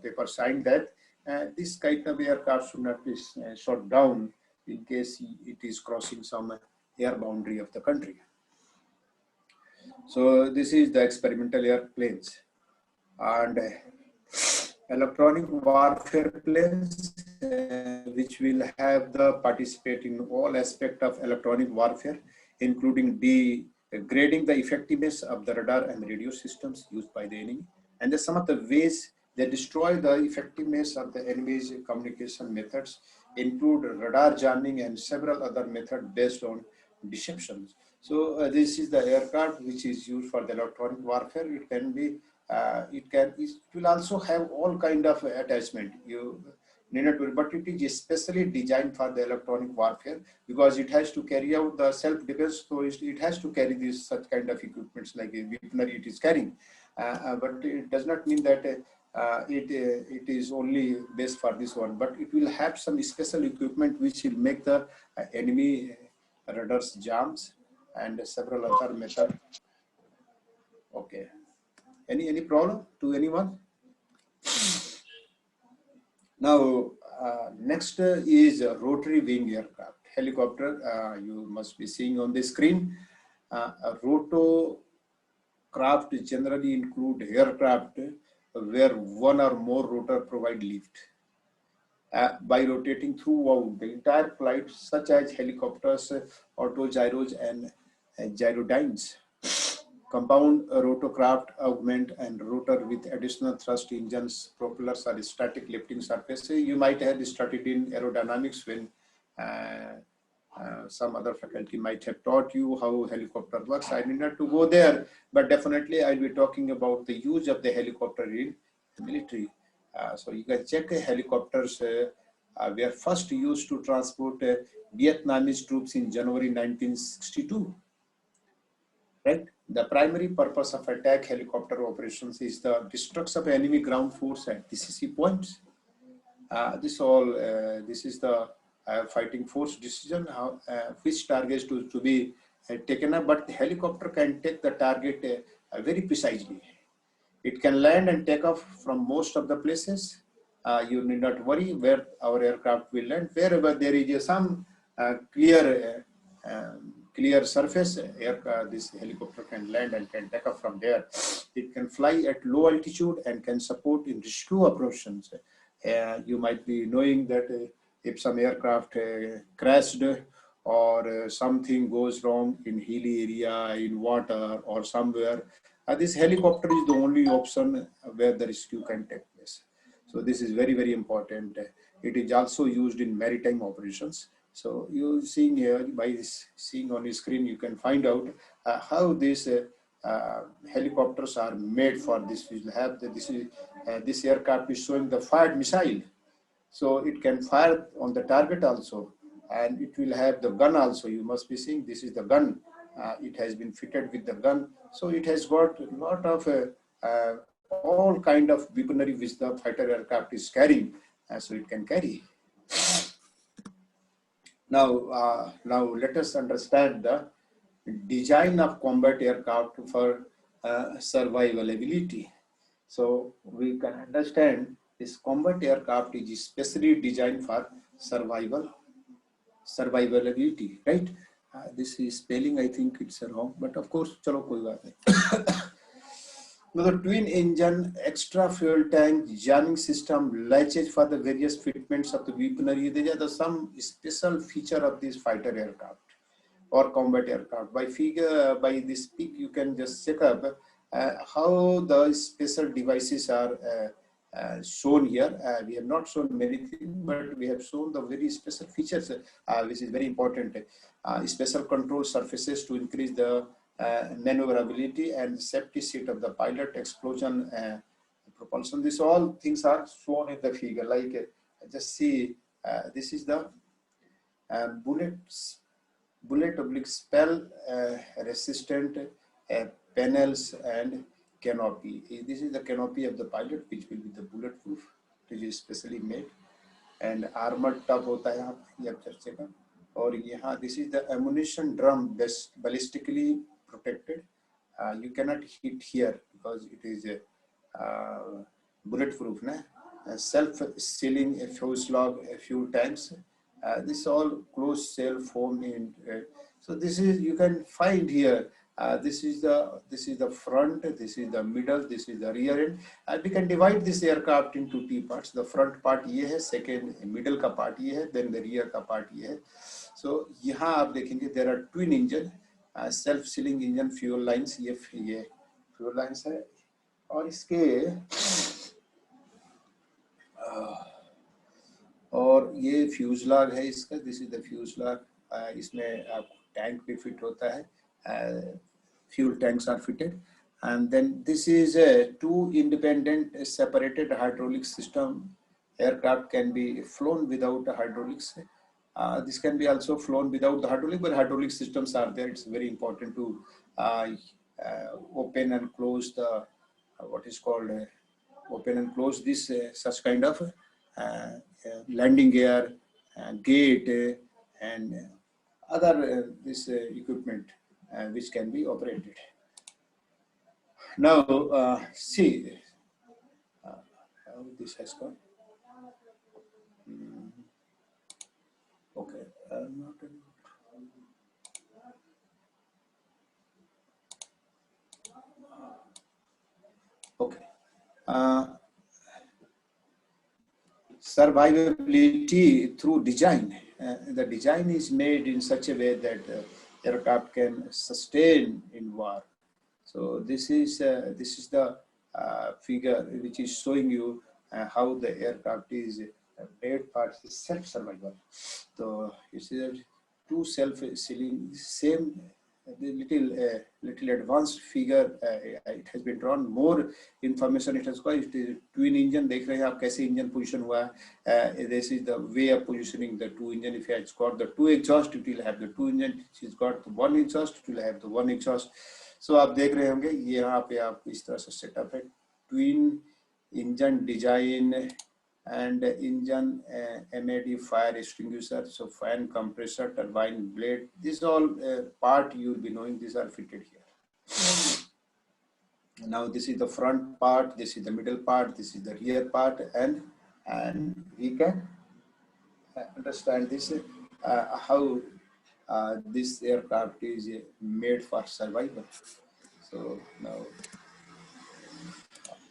paper signed that this kind of aircraft should not be shot down in case it is crossing some air boundary of the country. So this is the experimental airplanes. And electronic warfare planes, which will have the participate in all aspects of electronic warfare, including degrading the effectiveness of the radar and radio systems used by the enemy. And some of the ways they destroy the effectiveness of the enemy's communication methods include radar jamming and several other methods based on deception. So this is the aircraft which is used for the electronic warfare. It can be it will also have all kind of attachment. You need not worry, but it is especially designed for the electronic warfare because it has to carry out the self-defense. So it has to carry this such kind of equipments like a weaponry it is carrying. But it does not mean that it is only based for this one. But it will have some special equipment which will make the enemy radars jams and several other methods. Okay. Any problem to anyone? Now, next is a rotary wing aircraft. Helicopter, you must be seeing on the screen. A rotocraft generally include aircraft where one or more rotor provide lift. By rotating throughout the entire flight, such as helicopters, autogyros, and gyrodynes. Compound rotocraft augment and rotor with additional thrust engines, propellers, or static lifting surface. You might have studied in aerodynamics when some other faculty might have taught you how helicopter works. I need not to go there, but definitely I'll be talking about the use of the helicopter in the military. So you can check helicopters were first used to transport Vietnamese troops in January 1962. Right? The primary purpose of attack helicopter operations is the destruction of enemy ground force at DCC points. This is the fighting force decision, which targets to be taken up, but the helicopter can take the target very precisely. It can land and take off from most of the places. You need not worry where our aircraft will land. Wherever there is some clear clear surface, this helicopter can land and can take off from there. It can fly at low altitude and can support in rescue operations. You might be knowing that if some aircraft crashed or something goes wrong in hilly area, in water or somewhere, this helicopter is the only option where the rescue can take place. So this is very, very important. It is also used in maritime operations. So you seeing here, by seeing on the screen, you can find out how these helicopters are made for this. We will have this aircraft is showing the fired missile. So it can fire on the target also, and it will have the gun also. You must be seeing this is the gun. It has been fitted with the gun. So it has got a lot of all kind of weaponry which the fighter aircraft is carrying, so it can carry. Now let us understand the design of combat aircraft for survivability. So we can understand this combat aircraft is specially designed for survivability, right? This is spelling, I think it's wrong, but of course, chalo koi baat nahi. Now, the twin engine, extra fuel tank, jamming system, latches for the various fitments of the weaponry. These are some special feature of this fighter aircraft or combat aircraft. By this peak, you can just check up how the special devices are shown here. We have not shown many things, but we have shown the very special features, which is very important. Special control surfaces to increase the maneuverability and safety seat of the pilot, explosion, propulsion. These all things are shown in the figure. Like just see, this is the bullet oblique spell resistant panels and canopy. This is the canopy of the pilot, which will be the bulletproof, which is specially made, and armored tub होता है यहाँ ये आप चर्चे का. और यहाँ this is the ammunition drum, ballistically protected. You cannot hit here because it is bulletproof. Self-sealing fuselage, fuel tanks. This all closed cell formed in. So this is, you can find here. This is the front. This is the middle. This is the rear end. We can divide this aircraft into two parts. The front part ये है, second middle का part ये है, then the rear का part ये है. So यहाँ आप देखेंगे there are twin engine. Self-sealing engine, fuel lines, ये fuel lines है, और इसके और ये फ्यूजलाग है इसका. This is the fuselage. इसमें आपको टैंक भी फिट होता है. Fuel tanks are fitted, and then this is a two independent separated hydraulic system. Aircraft can be flown without hydraulics. This can be also flown without the hydraulic, but hydraulic systems are there. It's very important to open and close the what is called open and close this such kind of landing gear, gate, and other this equipment which can be operated. Now see how this has gone. Okay, not okay. Survivability through design. The design is made in such a way that aircraft can sustain in war. So this is the figure which is showing you how the aircraft is made for self-survival. So you see that two self-sealing, same little advanced figure. It has been drawn more information. It has got twin engine. देख रहे हैं आप कैसे engine position हुआ है. This is the way of positioning the two engine. If it's got the two exhaust, it will have the two engine. If it's got the one exhaust, it will have the one exhaust. So आप देख रहे होंगे यहाँ पे आपको इस तरह से सेटअप है. Twin engine design and engine MAD fire extinguisher, so fan, compressor, turbine, blade. This all part you will be knowing. These are fitted here. Now this is the front part, this is the middle part, this is the rear part, and we can understand this how this aircraft is made for survival. So now,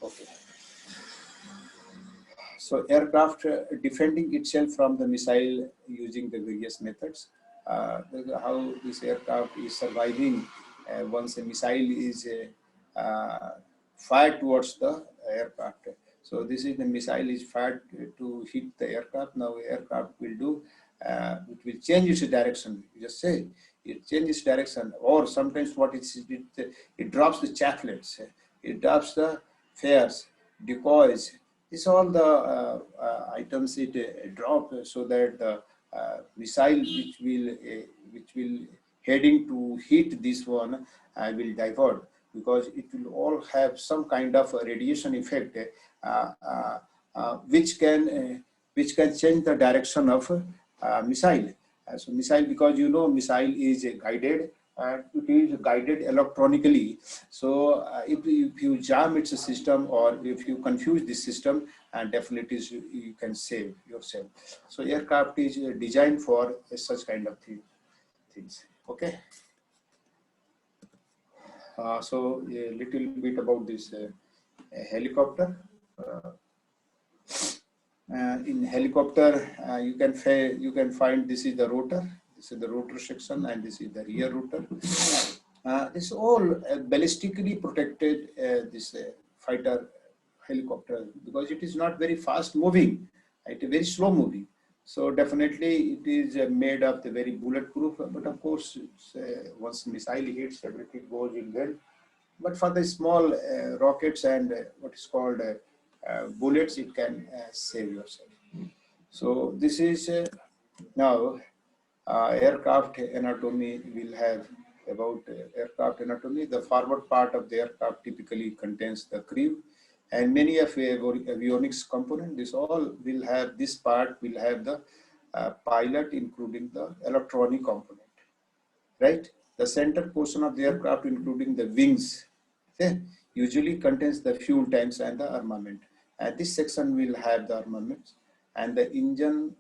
okay. So aircraft defending itself from the missile using the various methods. How this aircraft is surviving once a missile is fired towards the aircraft. So this is the missile is fired to hit the aircraft. Now aircraft will do, it will change its direction. You just say it changes direction, or sometimes what it drops the chaplets, it drops the fares, decoys. These all the items it drop so that the missile which will heading to hit this one will divert, because it will all have some kind of a radiation effect uh, uh, which can change the direction of missile. So missile, because you know missile is guided, and it is guided electronically. So if you jam its system, or if you confuse this system, and definitely you can save yourself. So aircraft is designed for such kind of things. Okay. So a little bit about this helicopter. In helicopter, you can find this is the rotor. This is the rotor section, and this is the rear rotor. This is all ballistically protected. This fighter helicopter, because it is not very fast moving, it is very slow moving. So definitely it is made of the very bulletproof. But of course, once missile hits, everything goes in well. But for the small rockets and what is called bullets, it can save yourself. So this is now aircraft anatomy. Will have about aircraft anatomy. The forward part of the aircraft typically contains the crew and many of avionics component. This all will have, this part will have the pilot, including the electronic component, right? The center portion of the aircraft, including the wings, okay, usually contains the fuel tanks and the armament. And this section will have the armaments, and the engine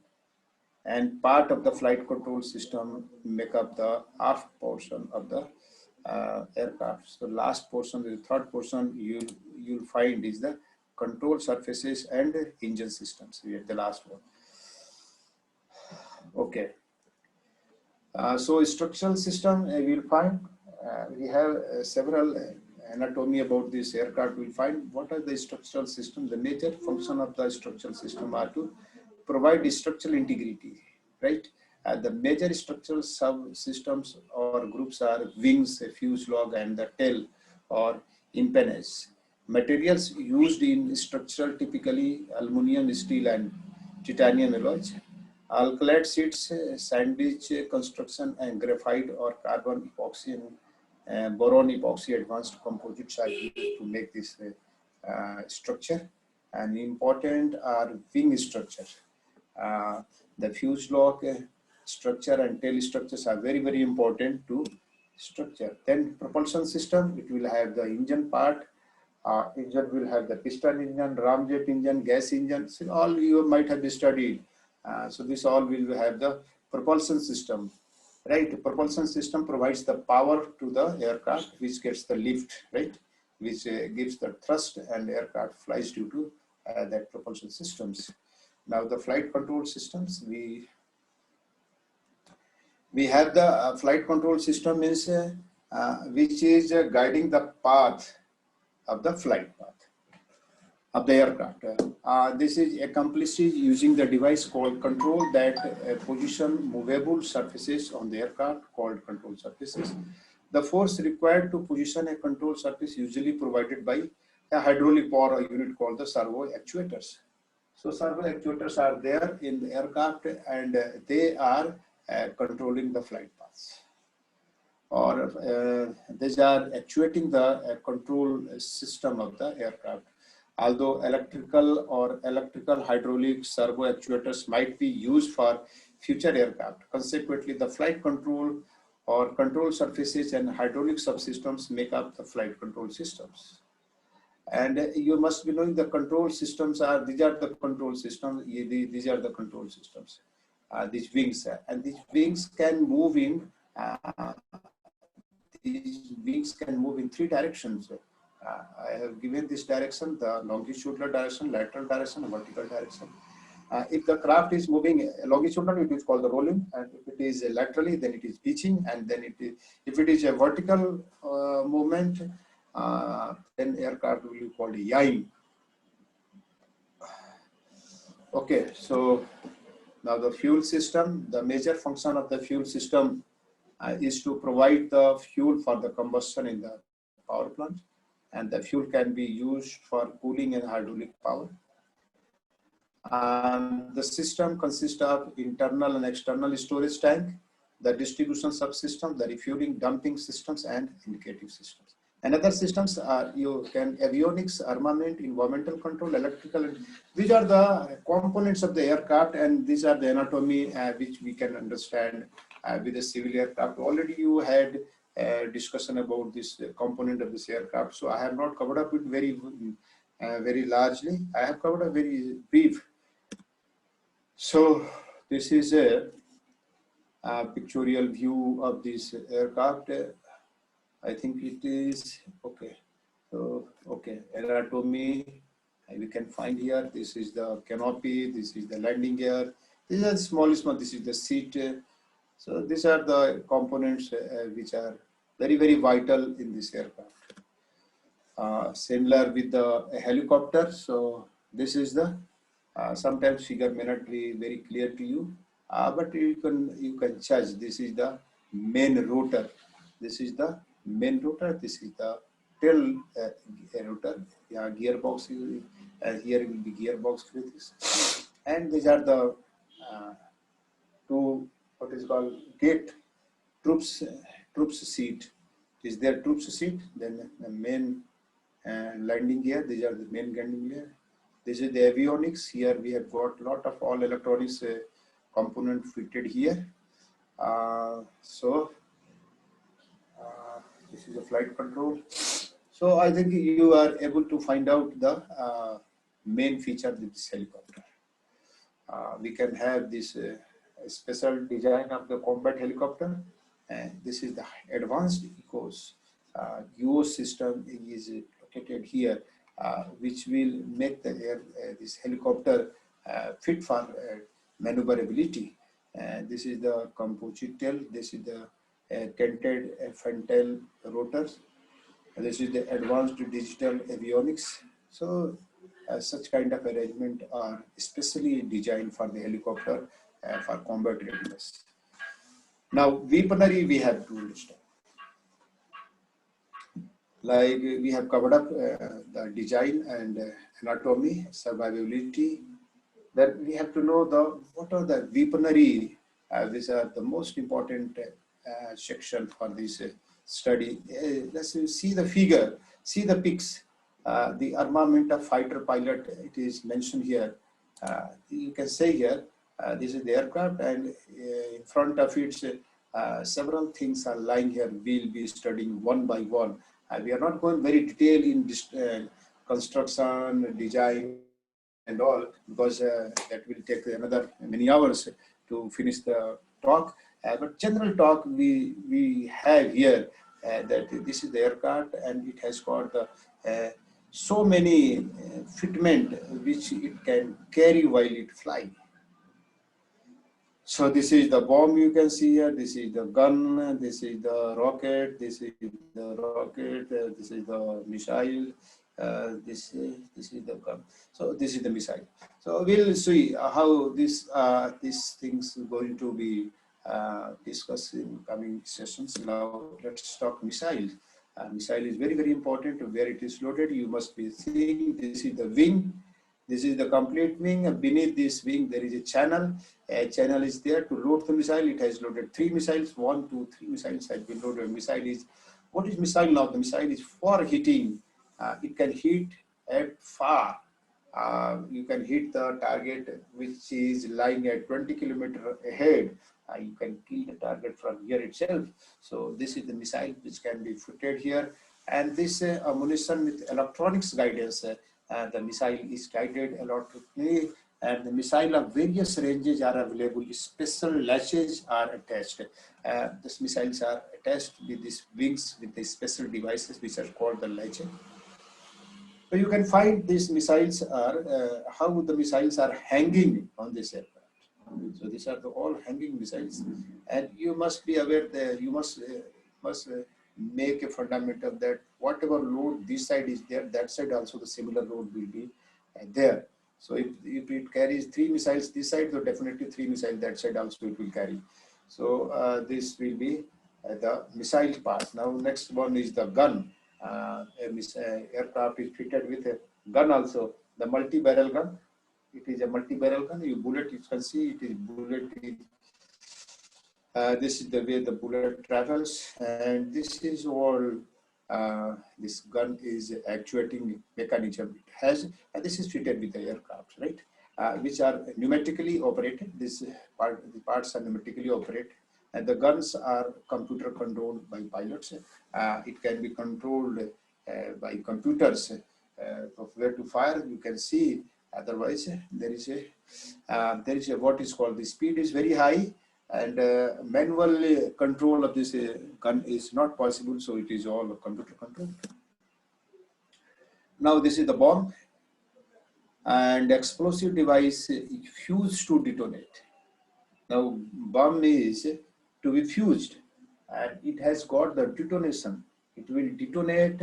and part of the flight control system make up the aft portion of the aircraft. So last portion, the third portion you'll find is the control surfaces and engine systems. We have the last one. Okay. So structural system we'll find, we have several anatomy about this aircraft. We'll find what are the structural system. The major function of the structural system are to provide structural integrity, right? The major structural subsystems or groups are wings, fuselage, and the tail or empennage. Materials used in structural typically aluminum, steel, and titanium alloys. Alkylate sheets, sandwich construction, and graphite or carbon epoxy and boron epoxy advanced composites are used to make this structure. And important are wing structure. The fuselage structure and tail structures are very, very important to structure. Then propulsion system, it will have the engine part. Engine will have the piston engine, ramjet engine, gas engine. So all you might have studied. So this all will have the propulsion system, right? The propulsion system provides the power to the aircraft, which gets the lift, right? Which gives the thrust, and aircraft flies due to that propulsion systems. Now the flight control systems, we have the flight control system means which is guiding the path of the flight path of the aircraft. This is accomplished using the device called control that position movable surfaces on the aircraft called control surfaces. The force required to position a control surface usually provided by a hydraulic power unit called the servo actuators. So servo actuators are there in the aircraft, and they are controlling the flight paths, or these are actuating the control system of the aircraft. Although electrical hydraulic servo actuators might be used for future aircraft, consequently the flight control or control surfaces and hydraulic subsystems make up the flight control systems. And you must be knowing the control systems are, these are the control systems, these are the control systems. these wings, and these wings can move in three directions. I have given this direction, the longitudinal direction, lateral direction, vertical direction. If the craft is moving longitudinally, it is called the rolling, and if it is laterally, then it is pitching, and then if it is a vertical movement, then aircraft will be called yawing. Okay, so now the fuel system, the major function of the fuel system is to provide the fuel for the combustion in the power plant, and the fuel can be used for cooling and hydraulic power. The system consists of internal and external storage tank, the distribution subsystem, the refueling dumping systems, and indicative systems. And other systems are avionics, armament, environmental control, electrical. And these are the components of the aircraft, and these are the anatomy which we can understand with the civil aircraft. Already you had a discussion about this component of this aircraft, so I have not covered up it very largely. I have covered a very brief. So this is a pictorial view of this aircraft. I think it is okay. So okay, anatomy we can find here. This is the canopy. This is the landing gear. These are the smallest one. This is the seat. So these are the components which are very vital in this aircraft. Similar with the helicopter. So this is the sometimes figure may not be very clear to you, but you can judge. This is the main rotor. This is the main rotor. This is the tail rotor. Yeah, gearbox. Here will be gearbox with this, and these are the two what is called gate troops seat. Is there troops seat? Then the main landing gear. These are the main landing gear. This is the avionics. Here we have got a lot of all electronics component fitted here. This is a flight control. So I think you are able to find out the main feature of this helicopter. We can have this special design of the combat helicopter, and this is the advanced ECOS system is located here, which will make the this helicopter fit for maneuverability. And this is the composite tail. This is the canted fan tail rotors. And this is the advanced digital avionics. So such kind of arrangement are especially designed for the helicopter for combat readiness. Now weaponry we have to understand. Like we have covered up the design and anatomy, survivability. Then we have to know what are the weaponry. These are the most important section for this study. Let's see the figure, see the pics. The armament of fighter pilot, it is mentioned here. You can say here, this is the aircraft, and in front of it, several things are lying here. We'll be studying one by one. We are not going very detailed in construction, design, and all, because that will take another many hours to finish the talk. But general talk we have here that this is the aircraft, and it has got the so many fitment which it can carry while it flying. So this is the bomb you can see here. This is the gun. This is the rocket. This is the rocket. This is the missile. This is the gun. So this is the missile. So we'll see how these things are going to be discussed in coming sessions. Now let's talk missile. Missile is very important. Where it is loaded, you must be seeing. This is the wing. This is the complete wing. Beneath this wing, there is a channel. A channel is there to load the missile. It has loaded 3 missiles. 1, 2, 3 missiles have been loaded. Missile is, what is missile now? The missile is for hitting. It can hit at far. You can hit the target which is lying at 20 kilometers ahead. You can kill the target from here itself. So this is the missile which can be fitted here. And this ammunition with electronics guidance. The missile is guided electrically and the missile of various ranges are available. Special latches are attached. These missiles are attached with these wings with the special devices which are called the latches. So you can find these missiles are how the missiles are hanging on this aircraft. So these are the all hanging missiles, and you must be aware that you must make a fundamental that whatever load this side is there, that side also the similar load will be there. So if it carries 3 missiles this side, so definitely 3 missiles that side also it will carry. So this will be the missile part. Now next one is the gun. Aircraft is fitted with a gun also, the multi-barrel gun. It is a multi-barrel gun. You can see it is bullet. This is the way the bullet travels, and this is all. This gun is actuating mechanism. It has, and this is fitted with the aircraft, right? Which are pneumatically operated. The parts are pneumatically operated, and the guns are computer controlled by pilots. It can be controlled by computers of where to fire. You can see. Otherwise, there is a what is called the speed is very high, and manual control of this gun is not possible. So it is all computer control. Now this is the bomb, and explosive device fused to detonate. Now bomb is to be fused, and it has got the detonation. It will detonate,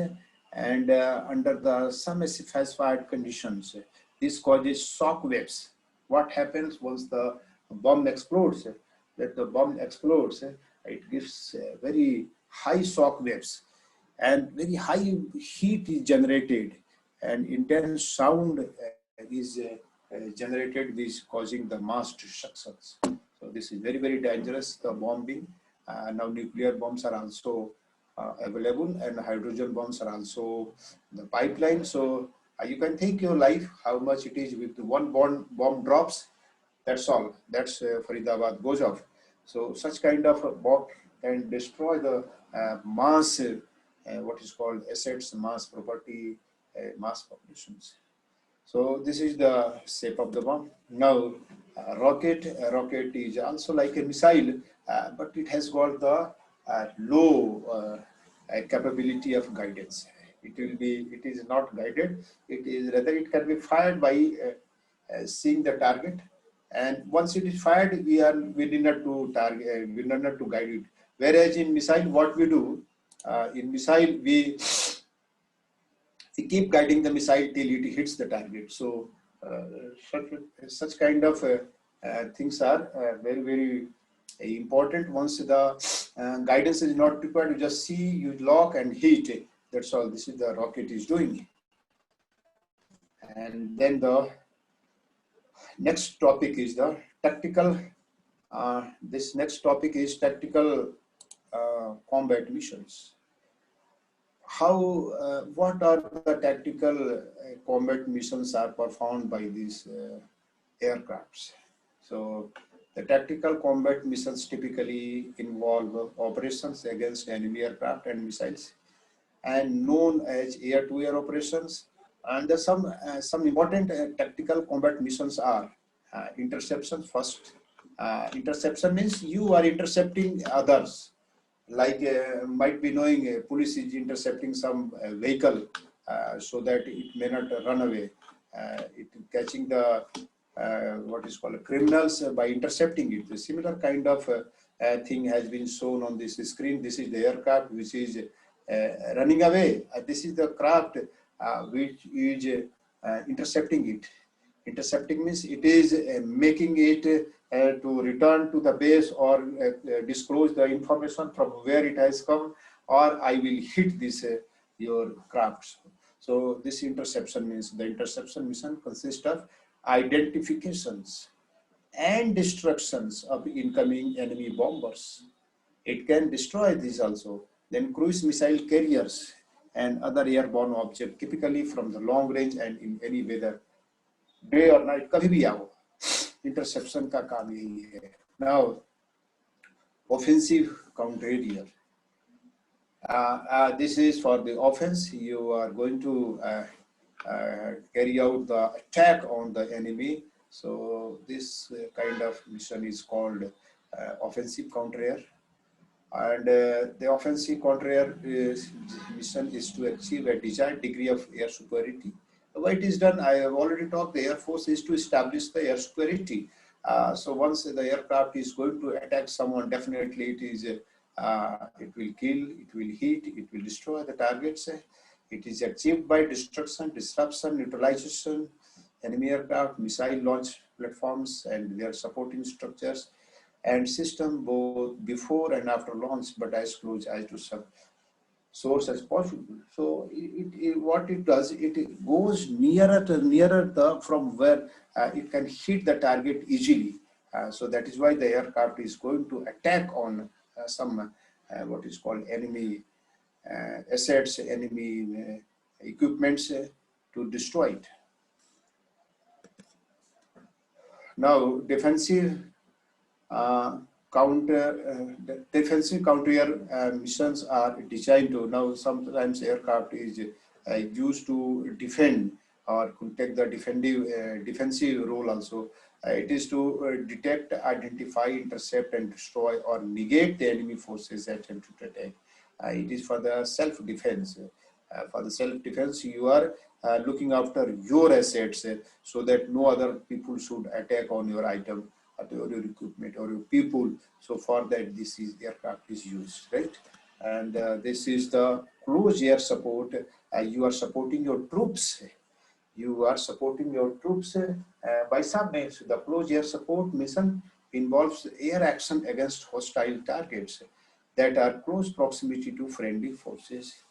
and under the some specified conditions, this causes shock waves. What happens once the bomb explodes? That the bomb explodes, it gives very high shock waves, and very high heat is generated, and intense sound is generated, this causing the mass destructions. So this is very dangerous. The bombing. Now nuclear bombs are also available, and hydrogen bombs are also the pipeline. So you can think your life how much it is with one bomb drops. That's all. That's Faridabad goes off. So such kind of a bomb can destroy the mass, what is called assets, mass property, mass populations. So this is the shape of the bomb. Now a rocket is also like a missile, but it has got the low capability of guidance. It is not guided. It is rather it can be fired by seeing the target, and once it is fired, we need not to target, we need not to guide it. Whereas in missile, what we do in missile, we keep guiding the missile till it hits the target. So such kind of things are very important. Once the guidance is not required, you just see, you lock and hit. That's all. This is the rocket is doing. And then the next topic is the tactical. This next topic is tactical combat missions. What are the tactical combat missions are performed by these aircrafts? So the tactical combat missions typically involve operations against enemy aircraft and missiles, and known as air-to-air operations. And there's some important tactical combat missions are interception first. Interception means you are intercepting others. Like might be knowing police is intercepting some vehicle so that it may not run away. It catching the what is called criminals by intercepting it. A similar kind of thing has been shown on this screen. This is the aircraft which is running away. This is the craft which is intercepting it. Intercepting means it is making it to return to the base or disclose the information from where it has come, or I will hit this your craft. So this interception means the interception mission consists of identifications and destructions of incoming enemy bombers. It can destroy these also. Then cruise missile carriers and other airborne objects, typically from the long range and in any weather, day or night, कभी भी आओ. Interception का काम यही है. Now, offensive counter aerial. This is for the offense. You are going to carry out the attack on the enemy So this kind of mission is called offensive counter-air. And the offensive counter-air mission is to achieve a desired degree of air superiority. Why it is done, I have already talked, the Air Force is to establish the air superiority. So once the aircraft is going to attack someone, definitely it will kill, it will hit, it will destroy the targets. It is achieved by destruction, disruption, neutralization, enemy aircraft, missile launch platforms, and their supporting structures and system both before and after launch, but as close as to some source as possible. So what it does, it goes nearer the from where it can hit the target easily. So that is why the aircraft is going to attack on some what is called enemy assets, enemy equipments to destroy it. Now, uh, defensive counter missions are designed to, now sometimes aircraft is used to defend or could take the defensive role also. It is to detect, identify, intercept and destroy or negate the enemy forces attempting to attack. It is for the self-defense. For the self-defense, you are looking after your assets so that no other people should attack on your item or your equipment or your people. So for that, this is aircraft is used, right? And this is the close air support. You are supporting your troops. You are supporting your troops by some means. The close air support mission involves air action against hostile targets that are close proximity to friendly forces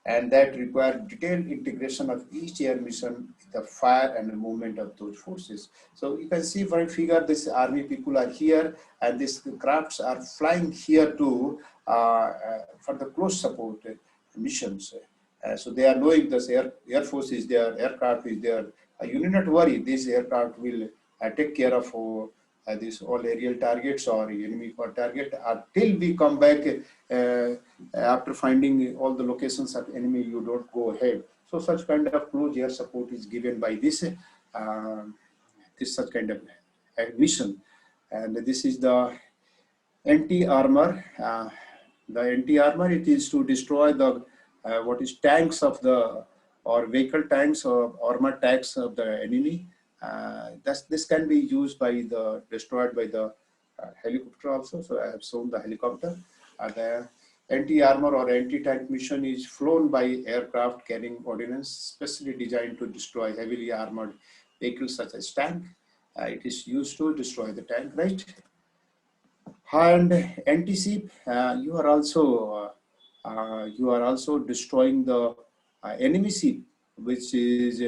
and that require detailed integration of each air mission, the fire and the movement of those forces. So you can see from figure, this army people are here and these crafts are flying here to for the close support missions. So they are knowing this air force is there, aircraft is there. You need not worry, this aircraft will take care of these all aerial targets or enemy target until we come back after finding all the locations of enemy, you don't go ahead. So such kind of close air support is given by this such kind of mission. And this is the anti-armor. The anti-armor, it is to destroy the what is tanks of the or vehicle tanks or armor tanks of the enemy. This can be used by the destroyed by the helicopter also. So I have shown the helicopter. The anti-armor or anti-tank mission is flown by aircraft carrying ordnance specially designed to destroy heavily armored vehicles such as tank. It is used to destroy the tank, right? And anti-ship, you are also destroying the enemy ship, which is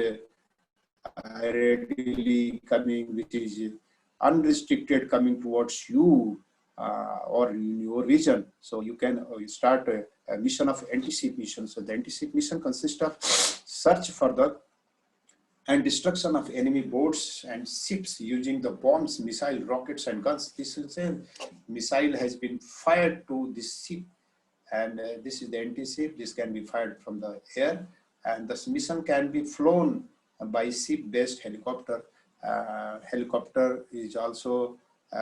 readily coming, which is unrestricted coming towards you or in your region. So you can start a mission of anti-ship mission. So the anti-ship mission consists of search for the and destruction of enemy boats and ships using the bombs, missile, rockets, and guns. This is a missile has been fired to this ship, and this is the anti-ship. This can be fired from the air, and this mission can be flown by ship-based helicopter. Helicopter is also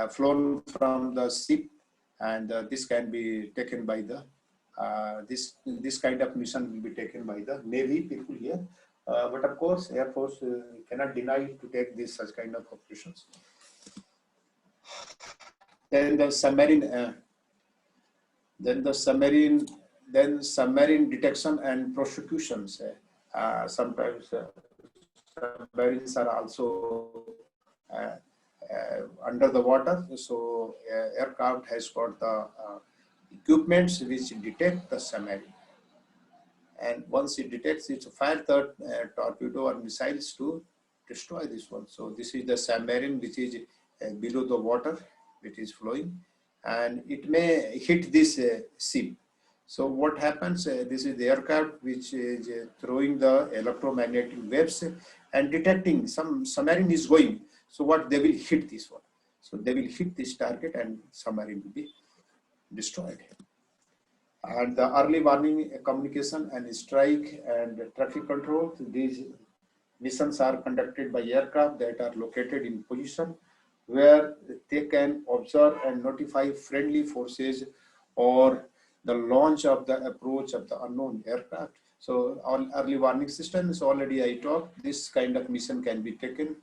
flown from the ship, and this can be taken by the this kind of mission will be taken by the Navy people here. But of course, Air Force cannot deny to take this such kind of operations. Then the submarine, submarine detection and prosecutions. Sometimes submarines are also under the water. So aircraft has got the equipments which detect the submarine. And once it detects, it fires the torpedo or missiles to destroy this one. So this is the submarine which is below the water, which is flowing, and it may hit this ship. So what happens, this is the aircraft which is throwing the electromagnetic waves and detecting some submarine is going. So what they will hit this one. So they will hit this target and submarine will be destroyed. And the early warning communication and strike and traffic control, these missions are conducted by aircraft that are located in position where they can observe and notify friendly forces or the launch of the approach of the unknown aircraft. So all early warning systems already I talked. This kind of mission can be taken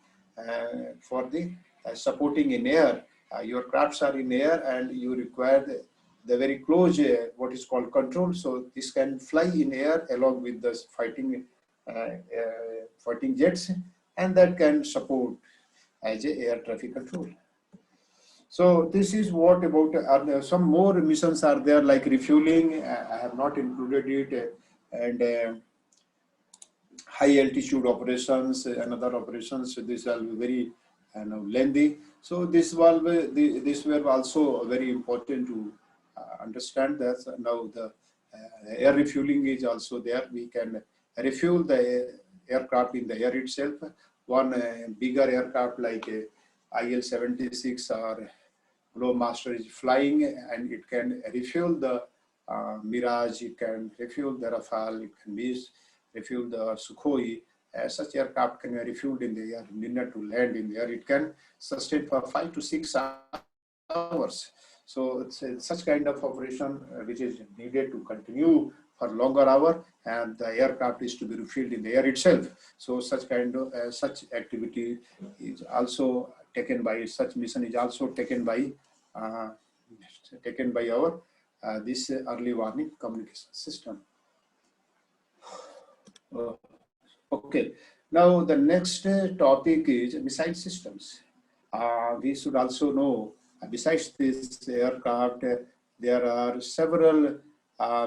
for the supporting in air. Your crafts are in air and you require the very close what is called control. So this can fly in air along with the fighting jets, and that can support as a air traffic control. So this is what about some more missions are there like refueling. I have not included it, and high altitude operations and other operations. So this will be very lengthy. So this were also very important to understand that now the air refueling is also there. We can refuel the aircraft in the air itself. One bigger aircraft like IL-76 or Globemaster is flying, and it can refuel the Mirage, it can refuel the Rafale, it can be refuel the Sukhoi. Such aircraft can be refueled in the air, needed to land in the air. It can sustain for 5 to 6 hours. So it's such kind of operation which is needed to continue for longer hour, and the aircraft is to be refueled in the air itself. So such kind of such activity is also taken by, such mission is also taken by our this early warning communication system. Okay, now the next topic is missile systems. We should also know, besides this aircraft, there are several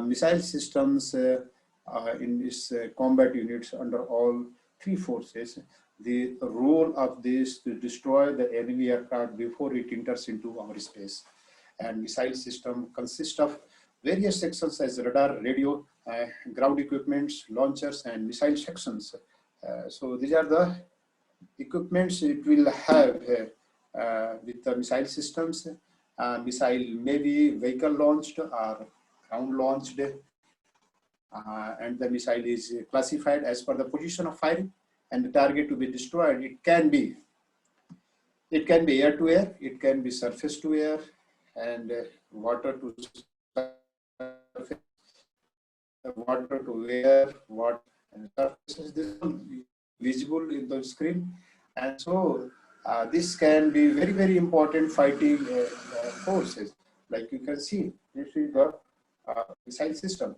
missile systems in this combat units under all three forces. The role of this to destroy the enemy aircraft before it enters into our space. And missile system consists of various sections as radar, radio, ground equipments, launchers, and missile sections. So these are the equipments it will have with the missile systems. Missile may be vehicle launched or ground launched, and the missile is classified as per the position of firing and the target to be destroyed. It can be air to air, it can be surface to air, and water to surface, water to air, water and surfaces. This is visible in the screen, and so this can be very, very important fighting forces. Like you can see, this is the missile system.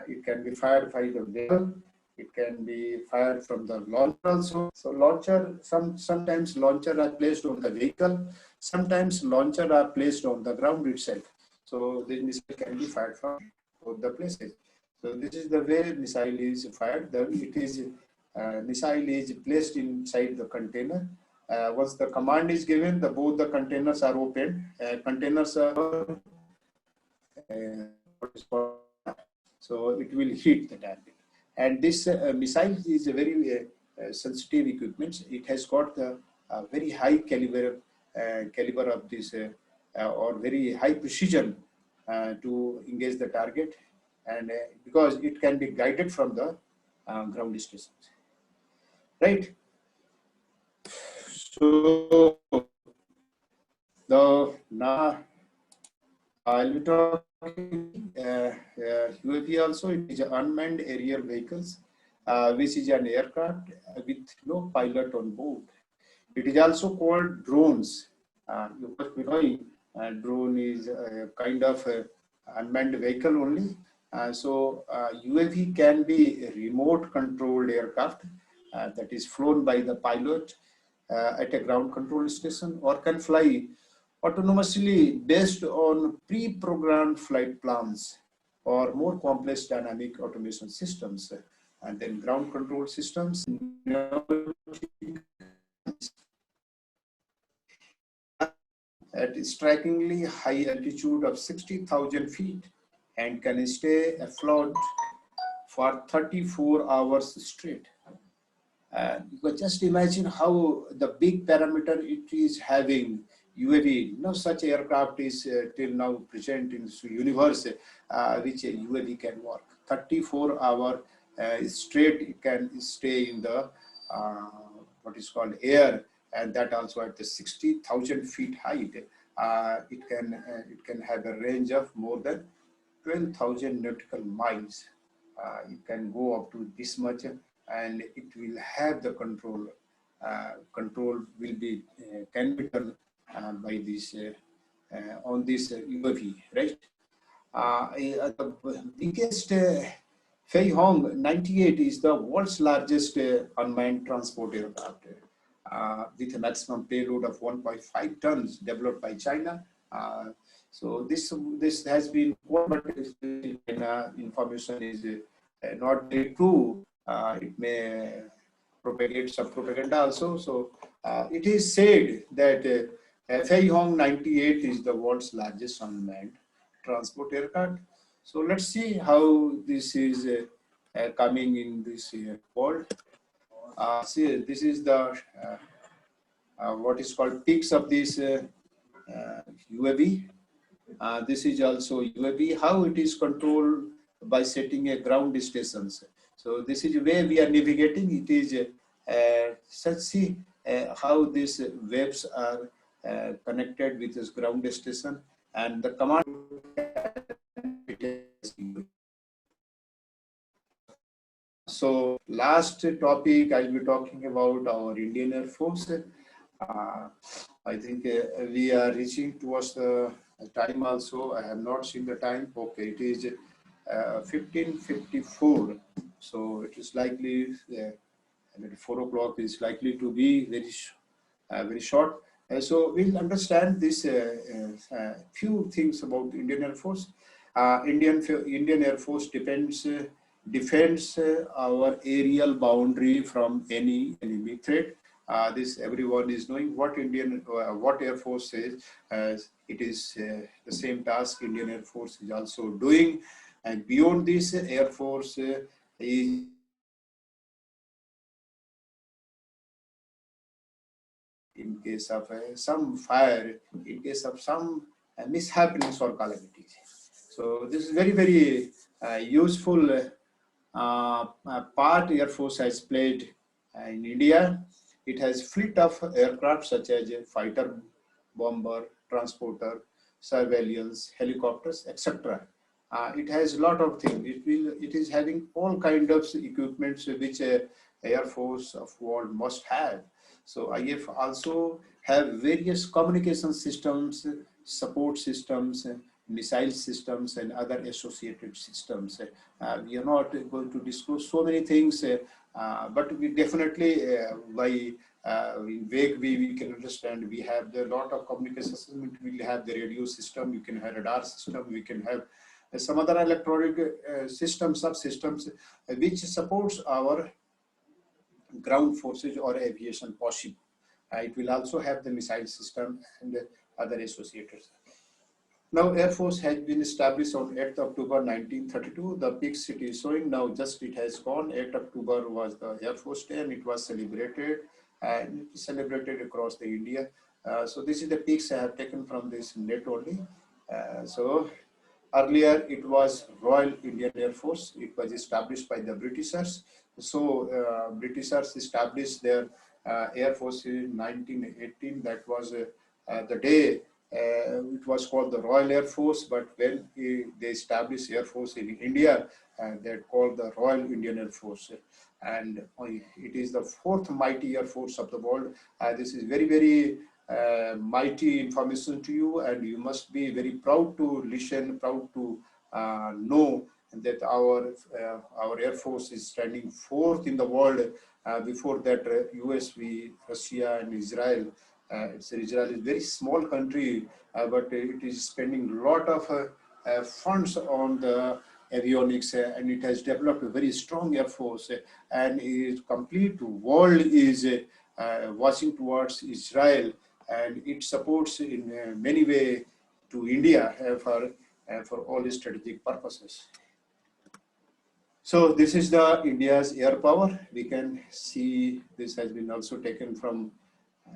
It can be fired by the vehicle. It can be fired from the launcher also. So launcher, sometimes launcher are placed on the vehicle. Sometimes launcher are placed on the ground itself. So the missile can be fired from both the places. So this is the way missile is fired. Missile is placed inside the container. Once the command is given, both the containers are opened. Containers are so it will hit the target. And this missile is a very sensitive equipment. It has got the very high caliber of this or very high precision to engage the target, and because it can be guided from the ground stations, right? So now I'll be talking UAV also. It is unmanned aerial vehicles, which is an aircraft with no pilot on board. It is also called drones. You must be knowing, drone is a kind of unmanned vehicle only. So UAV can be a remote controlled aircraft that is flown by the pilot at a ground control station, or can fly autonomously based on pre-programmed flight plans or more complex dynamic automation systems. And then ground control systems at strikingly high altitude of 60,000 feet and can stay afloat for 34 hours straight. You can just imagine how the big parameter it is having. UAV, no such aircraft is till now present in the universe which a UAV can work. 34 hours straight it can stay in the what is called air, and that also at the 60,000 feet height. It can have a range of more than 12,000 nautical miles. It can go up to this much, and it will have the control. Control will be can be done by this on this UAV, right? The biggest Fei Hong 98 is the world's largest unmanned transport aircraft with a maximum payload of 1.5 tons, developed by China. So this has been but China information is not very true. It may propagate some propaganda also. So it is said that Fei Hong 98 is the world's largest unmanned transport aircraft. So let's see how this is coming in this world. See, this is the what is called peaks of this UAV. This is also UAV, how it is controlled by setting a ground stations. So this is where we are navigating. It is such see how these waves are connected with this ground station, and the command. So last topic I'll be talking about our Indian Air Force. I think we are reaching towards the time also. I have not seen the time. Okay, it is 15:54. So it is likely 4 o'clock is likely to be very short. So we'll understand this few things about Indian Air Force. Indian Air Force defends our aerial boundary from any enemy threat. This everyone is knowing what what Air Force says. It is the same task Indian Air Force is also doing, and beyond this, Air Force is in case of some fire, in case of some mishappenings or calamities. So this is very useful part Air Force has played in India. It has fleet of aircraft such as a fighter, bomber, transporter, surveillance, helicopters, etc. It has a lot of things. It is having all kinds of equipments which Air Force of world must have. So IF also have various communication systems, support systems, missile systems, and other associated systems. We are not going to disclose so many things, but we definitely, by in vague way, we can understand we have a lot of communication system. We have the radio system, you can have radar system, we can have some other electronic systems, subsystems, which supports our ground forces or aviation possible. It will also have the missile system and other associated. Now, Air Force has been established on 8th October 1932. The big city is showing now, just it has gone. 8th October was the Air Force Day, and it was celebrated, and it is celebrated across the India. So this is the pics I have taken from this net only. So earlier it was Royal Indian Air Force. It was established by the Britishers. So Britishers established their Air Force in 1918. That was the day it was called the Royal Air Force, but when they established Air Force in India, they're called the Royal Indian Air Force. And it is the fourth mighty Air Force of the world. This is very mighty information to you, and you must be very proud to listen, proud to know that our Air Force is standing fourth in the world. Before that, US, Russia, and Israel. Israel is a very small country, but it is spending a lot of funds on the avionics, and it has developed a very strong Air Force, and its complete world is watching towards Israel, and it supports in many ways to India for all strategic purposes. So this is the India's air power. We can see this has been also taken from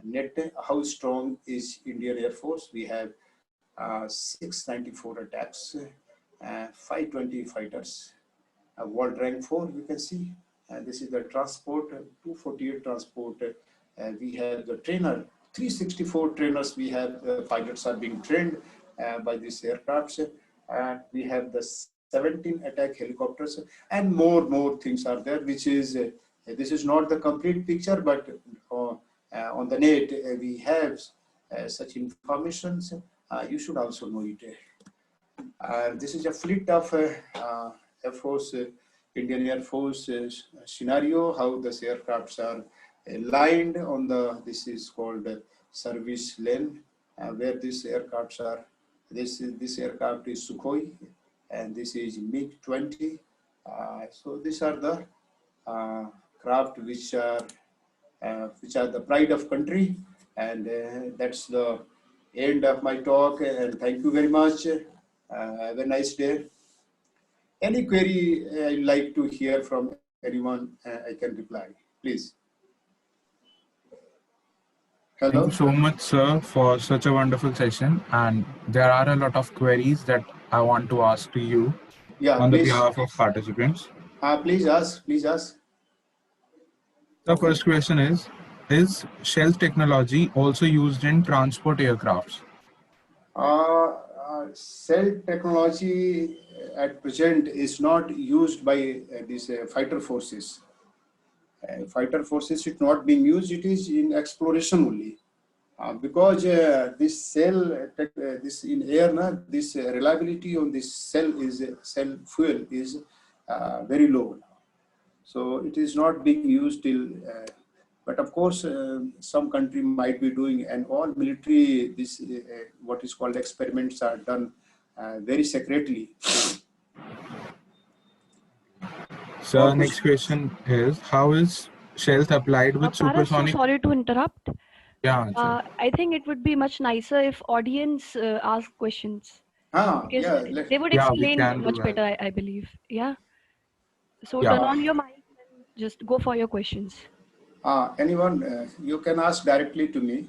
net. How strong is Indian Air Force? We have 694 attacks, 520 fighters, world rank 4, you can see, This is the transport, 248 transport. We have the trainer, 364 trainers. We have pilots are being trained by these aircrafts, and we have the 17 attack helicopters, and more things are there, which is this is not the complete picture, but on the net we have such informations. You should also know it. This is a fleet of Air Force, Indian Air Force scenario, how the aircrafts are lined on the, this is called service lane, where these aircrafts are. This aircraft is Sukhoi, and this is MiG-20. So these are the craft which are the pride of country, and that's the end of my talk. And thank you very much. Have a nice day. Any query I'd like to hear from anyone, I can reply. Please. Hello. Thank you so much, sir, for such a wonderful session. And there are a lot of queries that I want to ask to you on the behalf of participants. Please ask. Please ask. The first question is stealth technology also used in transport aircrafts? Stealth technology at present is not used by these fighter forces. Fighter forces is not being used. It is in exploration only, because this this in air, this reliability on this cell fuel is very low now. So it is not being used till. But of course, some country might be doing, and all military, this what is called experiments are done very secretly. So next question is, how is stealth applied with supersonic? Sorry to interrupt. Yeah. I think it would be much nicer if audience ask questions. Yeah, they would explain much better, I believe. Yeah. So turn on your mic and just go for your questions. Anyone, you can ask directly to me.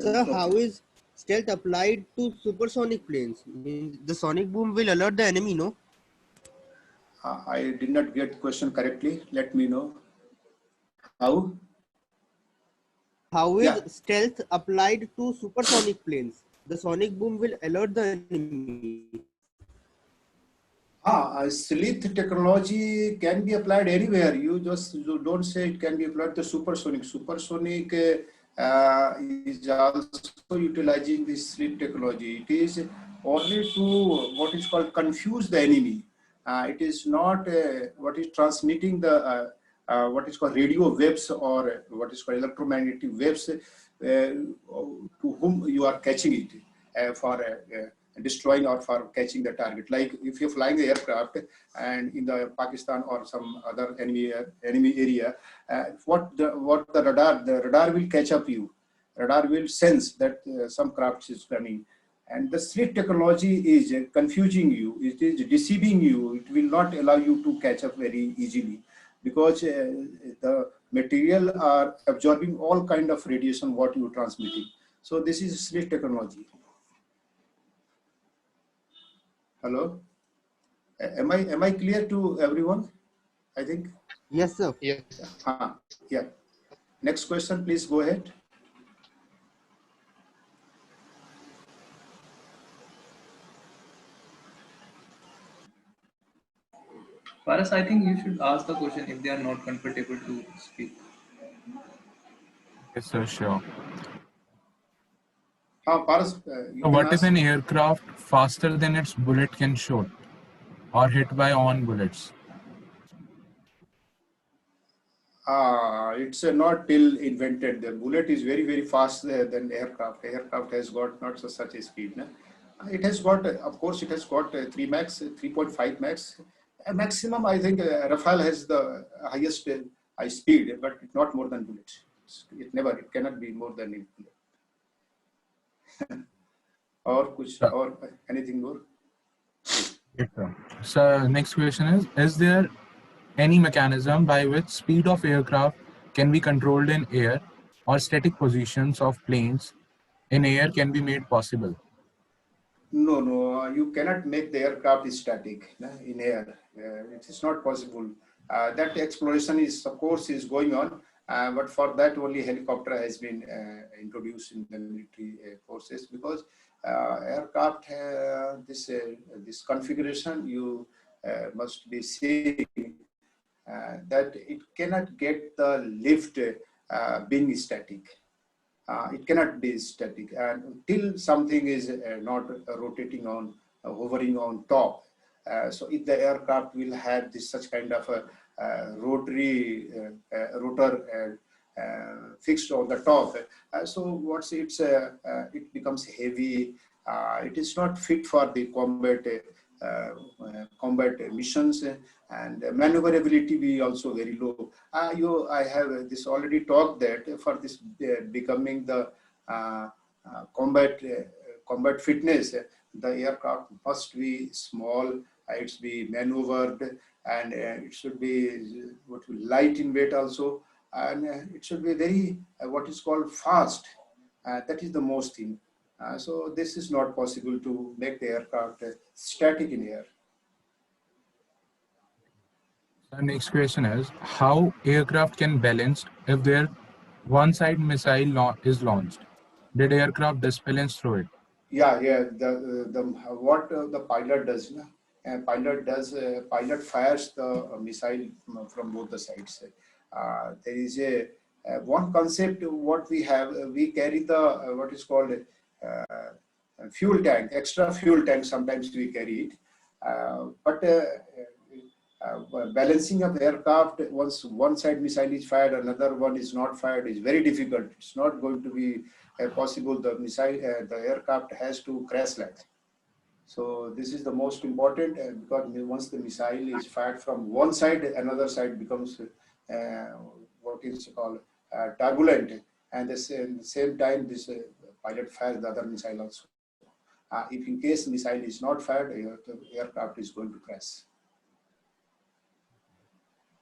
Sir, how is stealth applied to supersonic planes? The sonic boom will alert the enemy, no? I did not get the question correctly. Let me know. How? How is stealth applied to supersonic planes? The sonic boom will alert the enemy. Stealth technology can be applied anywhere. You don't say it can be applied to supersonic. Supersonic is also utilizing this stealth technology. It is only to what is called confuse the enemy. It is not what is transmitting the what is called radio waves or what is called electromagnetic waves to whom you are catching it for destroying or for catching the target. Like if you're flying the aircraft and in the Pakistan or some other enemy area, what the radar will catch up you. Radar will sense that some craft is coming. And the stealth technology is confusing you, it is deceiving you, it will not allow you to catch up very easily, because the material are absorbing all kind of radiation what you are transmitting. So this is stealth technology. Hello? Am I clear to everyone? I think. Yes, sir. Yes. Yeah. Next question, please go ahead. Paras, I think you should ask the question if they are not comfortable to speak. Yes, sir, sure. Paras, what if an aircraft faster than its bullet can shoot or hit by on bullets? It's not till invented. The bullet is very fast than aircraft. Aircraft has got not such a speed. No? It has got, of course, it has got 3 max, 3.5 max. Maximum, I think Rafale has the highest high speed, but not more than bullet. It cannot be more than bullet. or anything more? Yes, sir. So next question is there any mechanism by which speed of aircraft can be controlled in air or static positions of planes in air can be made possible? No, no, you cannot make the aircraft static in air. It is not possible. That exploration is, of course, is going on, but for that only helicopter has been introduced in the military forces, because aircraft this configuration you must be seeing that it cannot get the lift being static. It cannot be static, and until something is not rotating on, hovering on top. So if the aircraft will have this such kind of a rotary rotor fixed on the top, so what's it becomes heavy. It is not fit for the combat missions, and maneuverability be also very low. I have this already talked that for this becoming the combat fitness, the aircraft must be small, it's be maneuvered, and it should be light in weight also, and it should be very what is called fast. That is the most thing. So this is not possible to make the aircraft static in air. The next question is, how aircraft can balance if their one side missile is launched? Did aircraft disbalance through it? Yeah. What the pilot does, pilot fires the missile from both the sides. There is a one concept what we have. We carry the what is called fuel tank, extra fuel tank. Sometimes we carry it, but balancing of aircraft, once one side missile is fired, another one is not fired, is very difficult. It's not going to be possible. The missile, the aircraft has to crash land. So this is the most important, because once the missile is fired from one side, another side becomes what is called turbulent, and at the same time this pilot fires the other missile also. If in case missile is not fired, the aircraft is going to crash.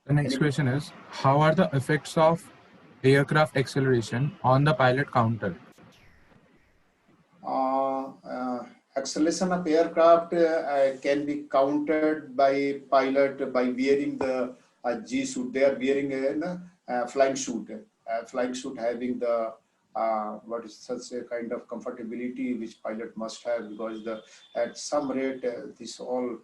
The next question is, how are the effects of aircraft acceleration on the pilot counter? Acceleration of aircraft can be countered by pilot by wearing the G suit. They are wearing a flying suit. Flying suit having the what is such a kind of comfortability which pilot must have, because at some rate this all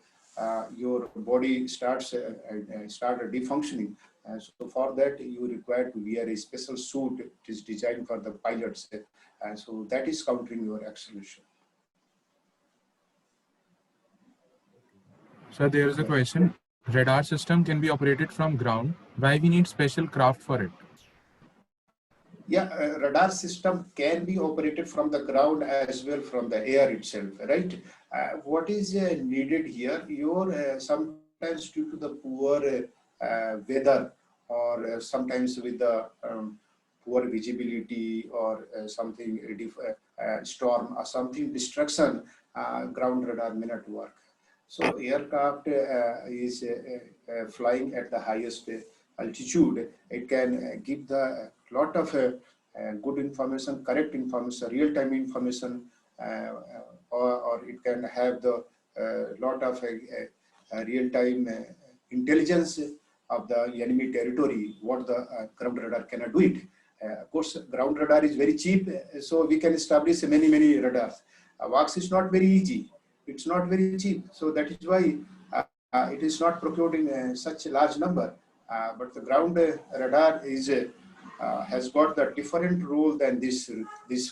your body starts defunctioning. So for that you require to wear a special suit. It is designed for the pilots, and so that is countering your acceleration. So there is a question. Radar system can be operated from ground. Why we need special craft for it? Yeah, radar system can be operated from the ground as well from the air itself, right? What is needed here? Sometimes due to the poor weather, or sometimes with the poor visibility, or something storm or something destruction, ground radar may not work. So aircraft is flying at the highest altitude. It can give the lot of good information, correct information, real-time information, or it can have the lot of real-time intelligence of the enemy territory, what the ground radar cannot do it. Of course, ground radar is very cheap, so we can establish many radars. WACS is not very easy. It's not very cheap, so that is why it is not procured in such a large number. But the ground radar has got the different role than this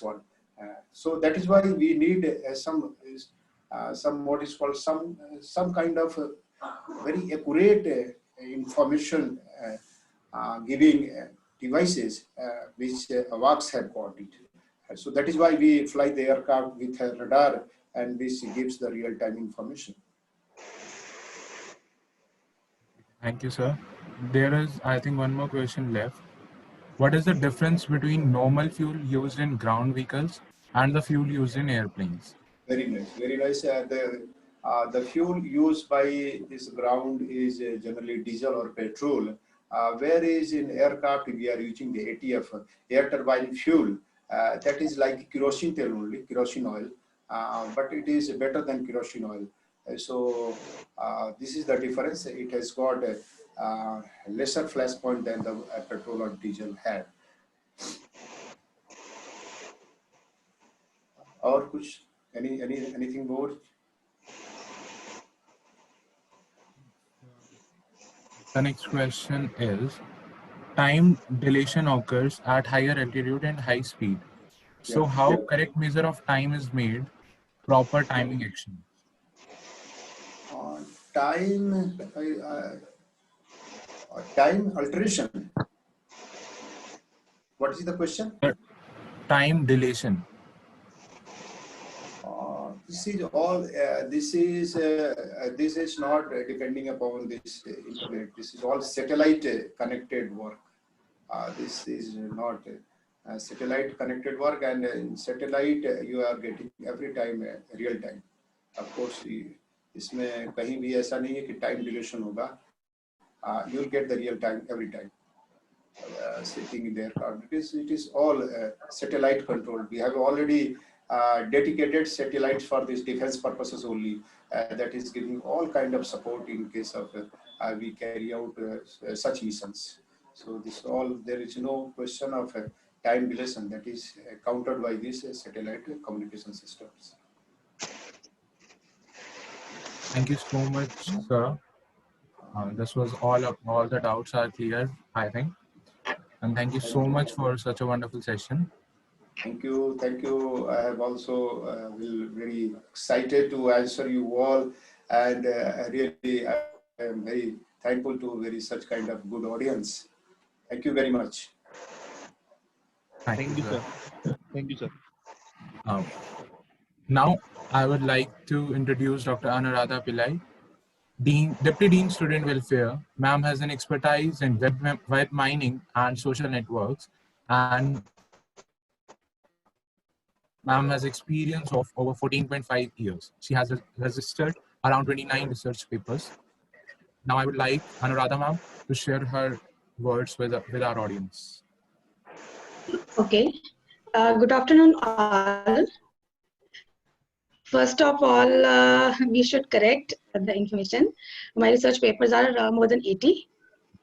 one. So that is why we need some what is called some kind of very accurate information giving devices which WACS have got it. So that is why we fly the aircraft with a radar, and this gives the real-time information. Thank you, sir. There is, I think, one more question left. What is the difference between normal fuel used in ground vehicles and the fuel used in airplanes? Very nice, very nice. The fuel used by this ground is generally diesel or petrol, whereas in aircraft we are using the ATF, air turbine fuel. That is like kerosene oil. but it is better than kerosene oil. So this is the difference. It has got a lesser flash point than the petrol or diesel had. और कुछ anything more? The next question is, time dilation occurs at higher altitude and high speed. So Yeah, how yeah. correct measure of time is made? Proper timing action. Time, time alteration. What is the question? Time dilation. This is all. This is not depending upon this internet. This is all satellite connected work. This is not satellite connected work, and in satellite you are getting every time real time. Of course, इसमें कहीं भी ऐसा नहीं है कि time dilation होगा. You'll get the real time every time. Sitting in the aircraft, because it is all satellite controlled. We have already dedicated satellites for these defense purposes only. That is giving all kind of support in case of we carry out such missions. So this all, there is no question of time dilation that is countered by these satellite communication systems. Thank you so much, sir. This was all the doubts are clear, I think. And thank you so much for such a wonderful session. Thank you, thank you. I have also will very excited to answer you all, and really I am very thankful to very such kind of good audience. Thank you very much. Thank you, sir. Thank you, sir. Now I would like to introduce Dr. Anuradha Pillai, Deputy Dean Student Welfare. Ma'am has an expertise in web mining and social networks, and ma'am has experience of over 14.5 years. She has registered around 29 research papers. Now I would like Anuradha ma'am to share her words with our audience. Okay. Good afternoon, all. First of all, we should correct the information. My research papers are more than 80,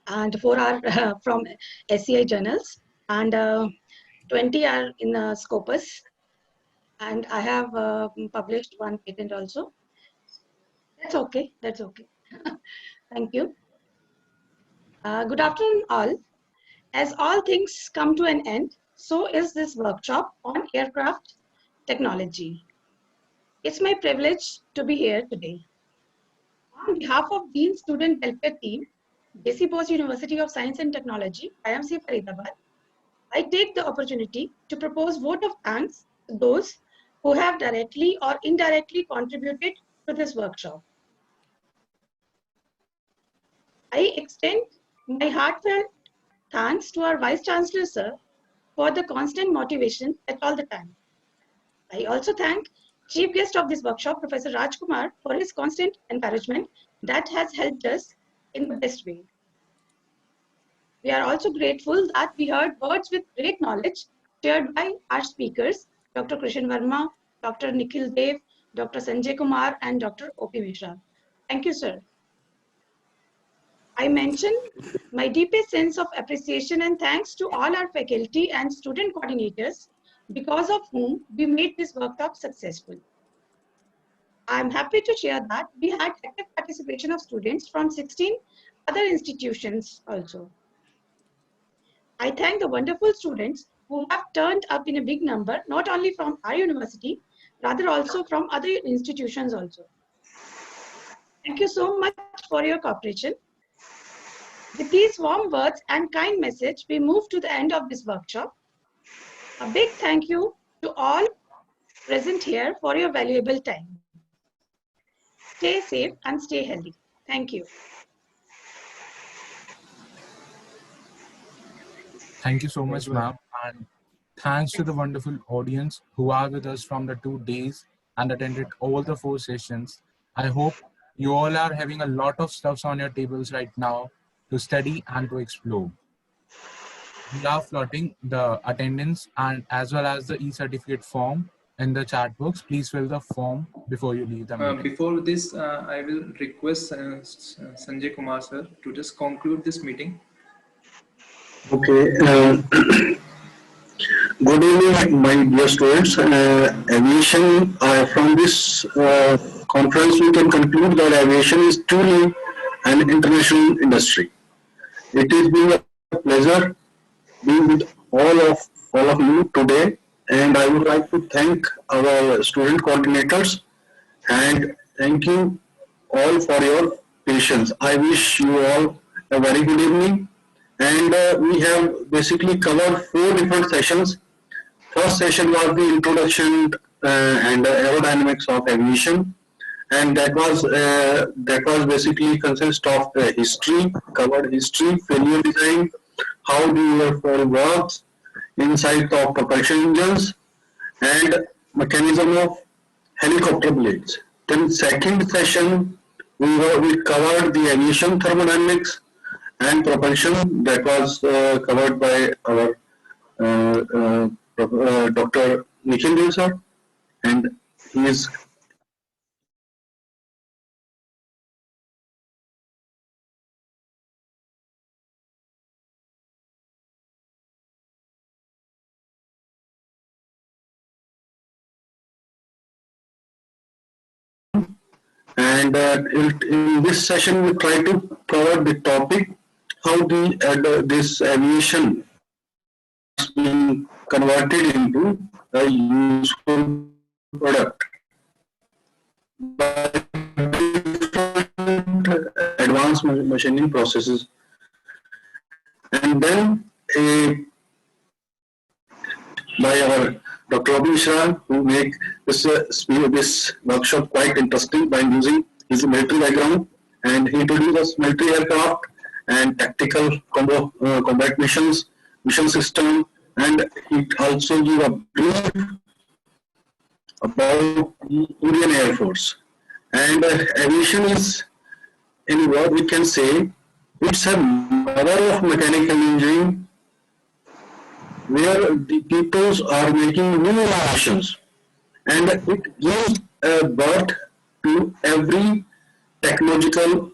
and 4 are from SCI journals, and 20 are in Scopus, and I have published 1 patent also. That's okay. That's okay. Thank you. Good afternoon, all. As all things come to an end, so is this workshop on aircraft technology. It's my privilege to be here today. On behalf of Dean Student Welfare Team, JC Bose University of Science and Technology, IMC Faridabad, I take the opportunity to propose vote of thanks to those who have directly or indirectly contributed to this workshop. I extend my heartfelt thanks to our Vice Chancellor, sir, for the constant motivation at all the time. I also thank Chief Guest of this workshop, Professor Rajkumar, for his constant encouragement that has helped us in the best way. We are also grateful that we heard words with great knowledge shared by our speakers, Dr. Krishan Verma, Dr. Nikhil Dev, Dr. Sanjay Kumar, and Dr. O.P. Mishra. Thank you, sir. I mention my deepest sense of appreciation and thanks to all our faculty and student coordinators, because of whom we made this workshop successful. I am happy to share that we had active participation of students from 16 other institutions also. I thank the wonderful students who have turned up in a big number, not only from our university, rather also from other institutions also. Thank you so much for your cooperation. With these warm words and kind message, we move to the end of this workshop. A big thank you to all present here for your valuable time. Stay safe and stay healthy. Thank you. Thank you so much, ma'am. And thanks to the wonderful audience who are with us from the 2 days and attended all the 4 sessions. I hope you all are having a lot of stuffs on your tables right now to study and to explore. We are floating the attendance and as well as the e-certificate form in the chat box. Please fill the form before you leave the meeting. Before this, I will request Sanjay Kumar sir to just conclude this meeting. Okay. Good evening, my dear students. Aviation, from this conference, we can conclude that aviation is truly an international industry. It is been a pleasure being with all of you today, and I would like to thank our student coordinators and thank you all for your patience. I wish you all a very good evening. And we have basically covered 4 different sessions. First session was the introduction and aerodynamics of aviation, and that was basically consist of history, covered history, failure design, how the airfoil works, insight of propulsion engines, and mechanism of helicopter blades. Then second session we covered the aviation thermodynamics and propulsion, that was covered by our Dr. Nikhil Dev sir, and he is and in this session we try to cover the topic how this aviation is being converted into a useful product by different advanced machining processes, and then by our Dr. Ravi Mishra, who make this workshop quite interesting by using his military background, and he introduces military aircraft and tactical combat missions, mission system, and he also give a brief about the Indian Air Force. And aviation is, in a word we can say, it's a mother of mechanical engineering, where the peoples are making new innovations, and it gives birth to every technological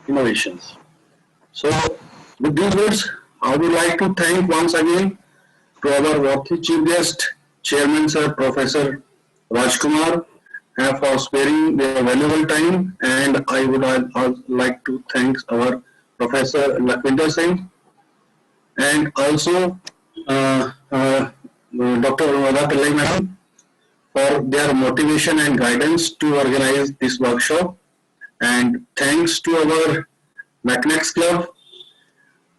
innovations. So with these words, I would like to thank once again to our worthy chief guest, Chairman Sir Professor Rajkumar, for sparing their valuable time, and I would like to thank our Professor Lakhvinder Singh, and also Dr. Anuragha Pillai Madam for their motivation and guidance to organize this workshop, and thanks to our Mechanics Club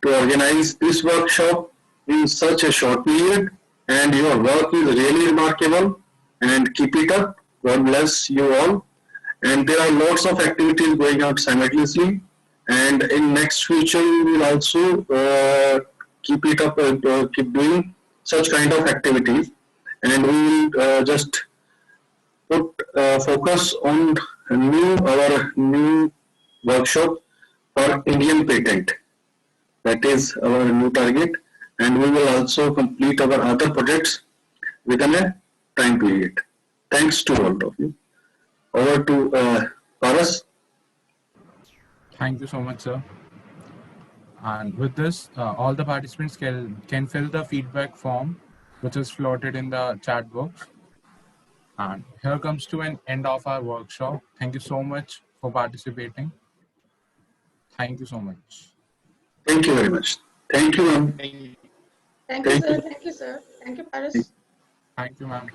to organize this workshop in such a short period, and your work is really remarkable, and keep it up. God bless you all. And there are lots of activities going on simultaneously, and in next future we will also keep it up, keep doing such kind of activities, and we will just put focus on our new workshop for Indian patent. That is our new target, and we will also complete our other projects within a time period. Thanks to all of you. Over to Paras. Thank you so much, sir. And with this, all the participants can fill the feedback form, which is floated in the chat box. And here comes to an end of our workshop. Thank you so much for participating. Thank you so much. Thank you very much. Thank you, ma'am. Thank you, sir. Thank you, sir. Thank you, Paris. Thank you, ma'am.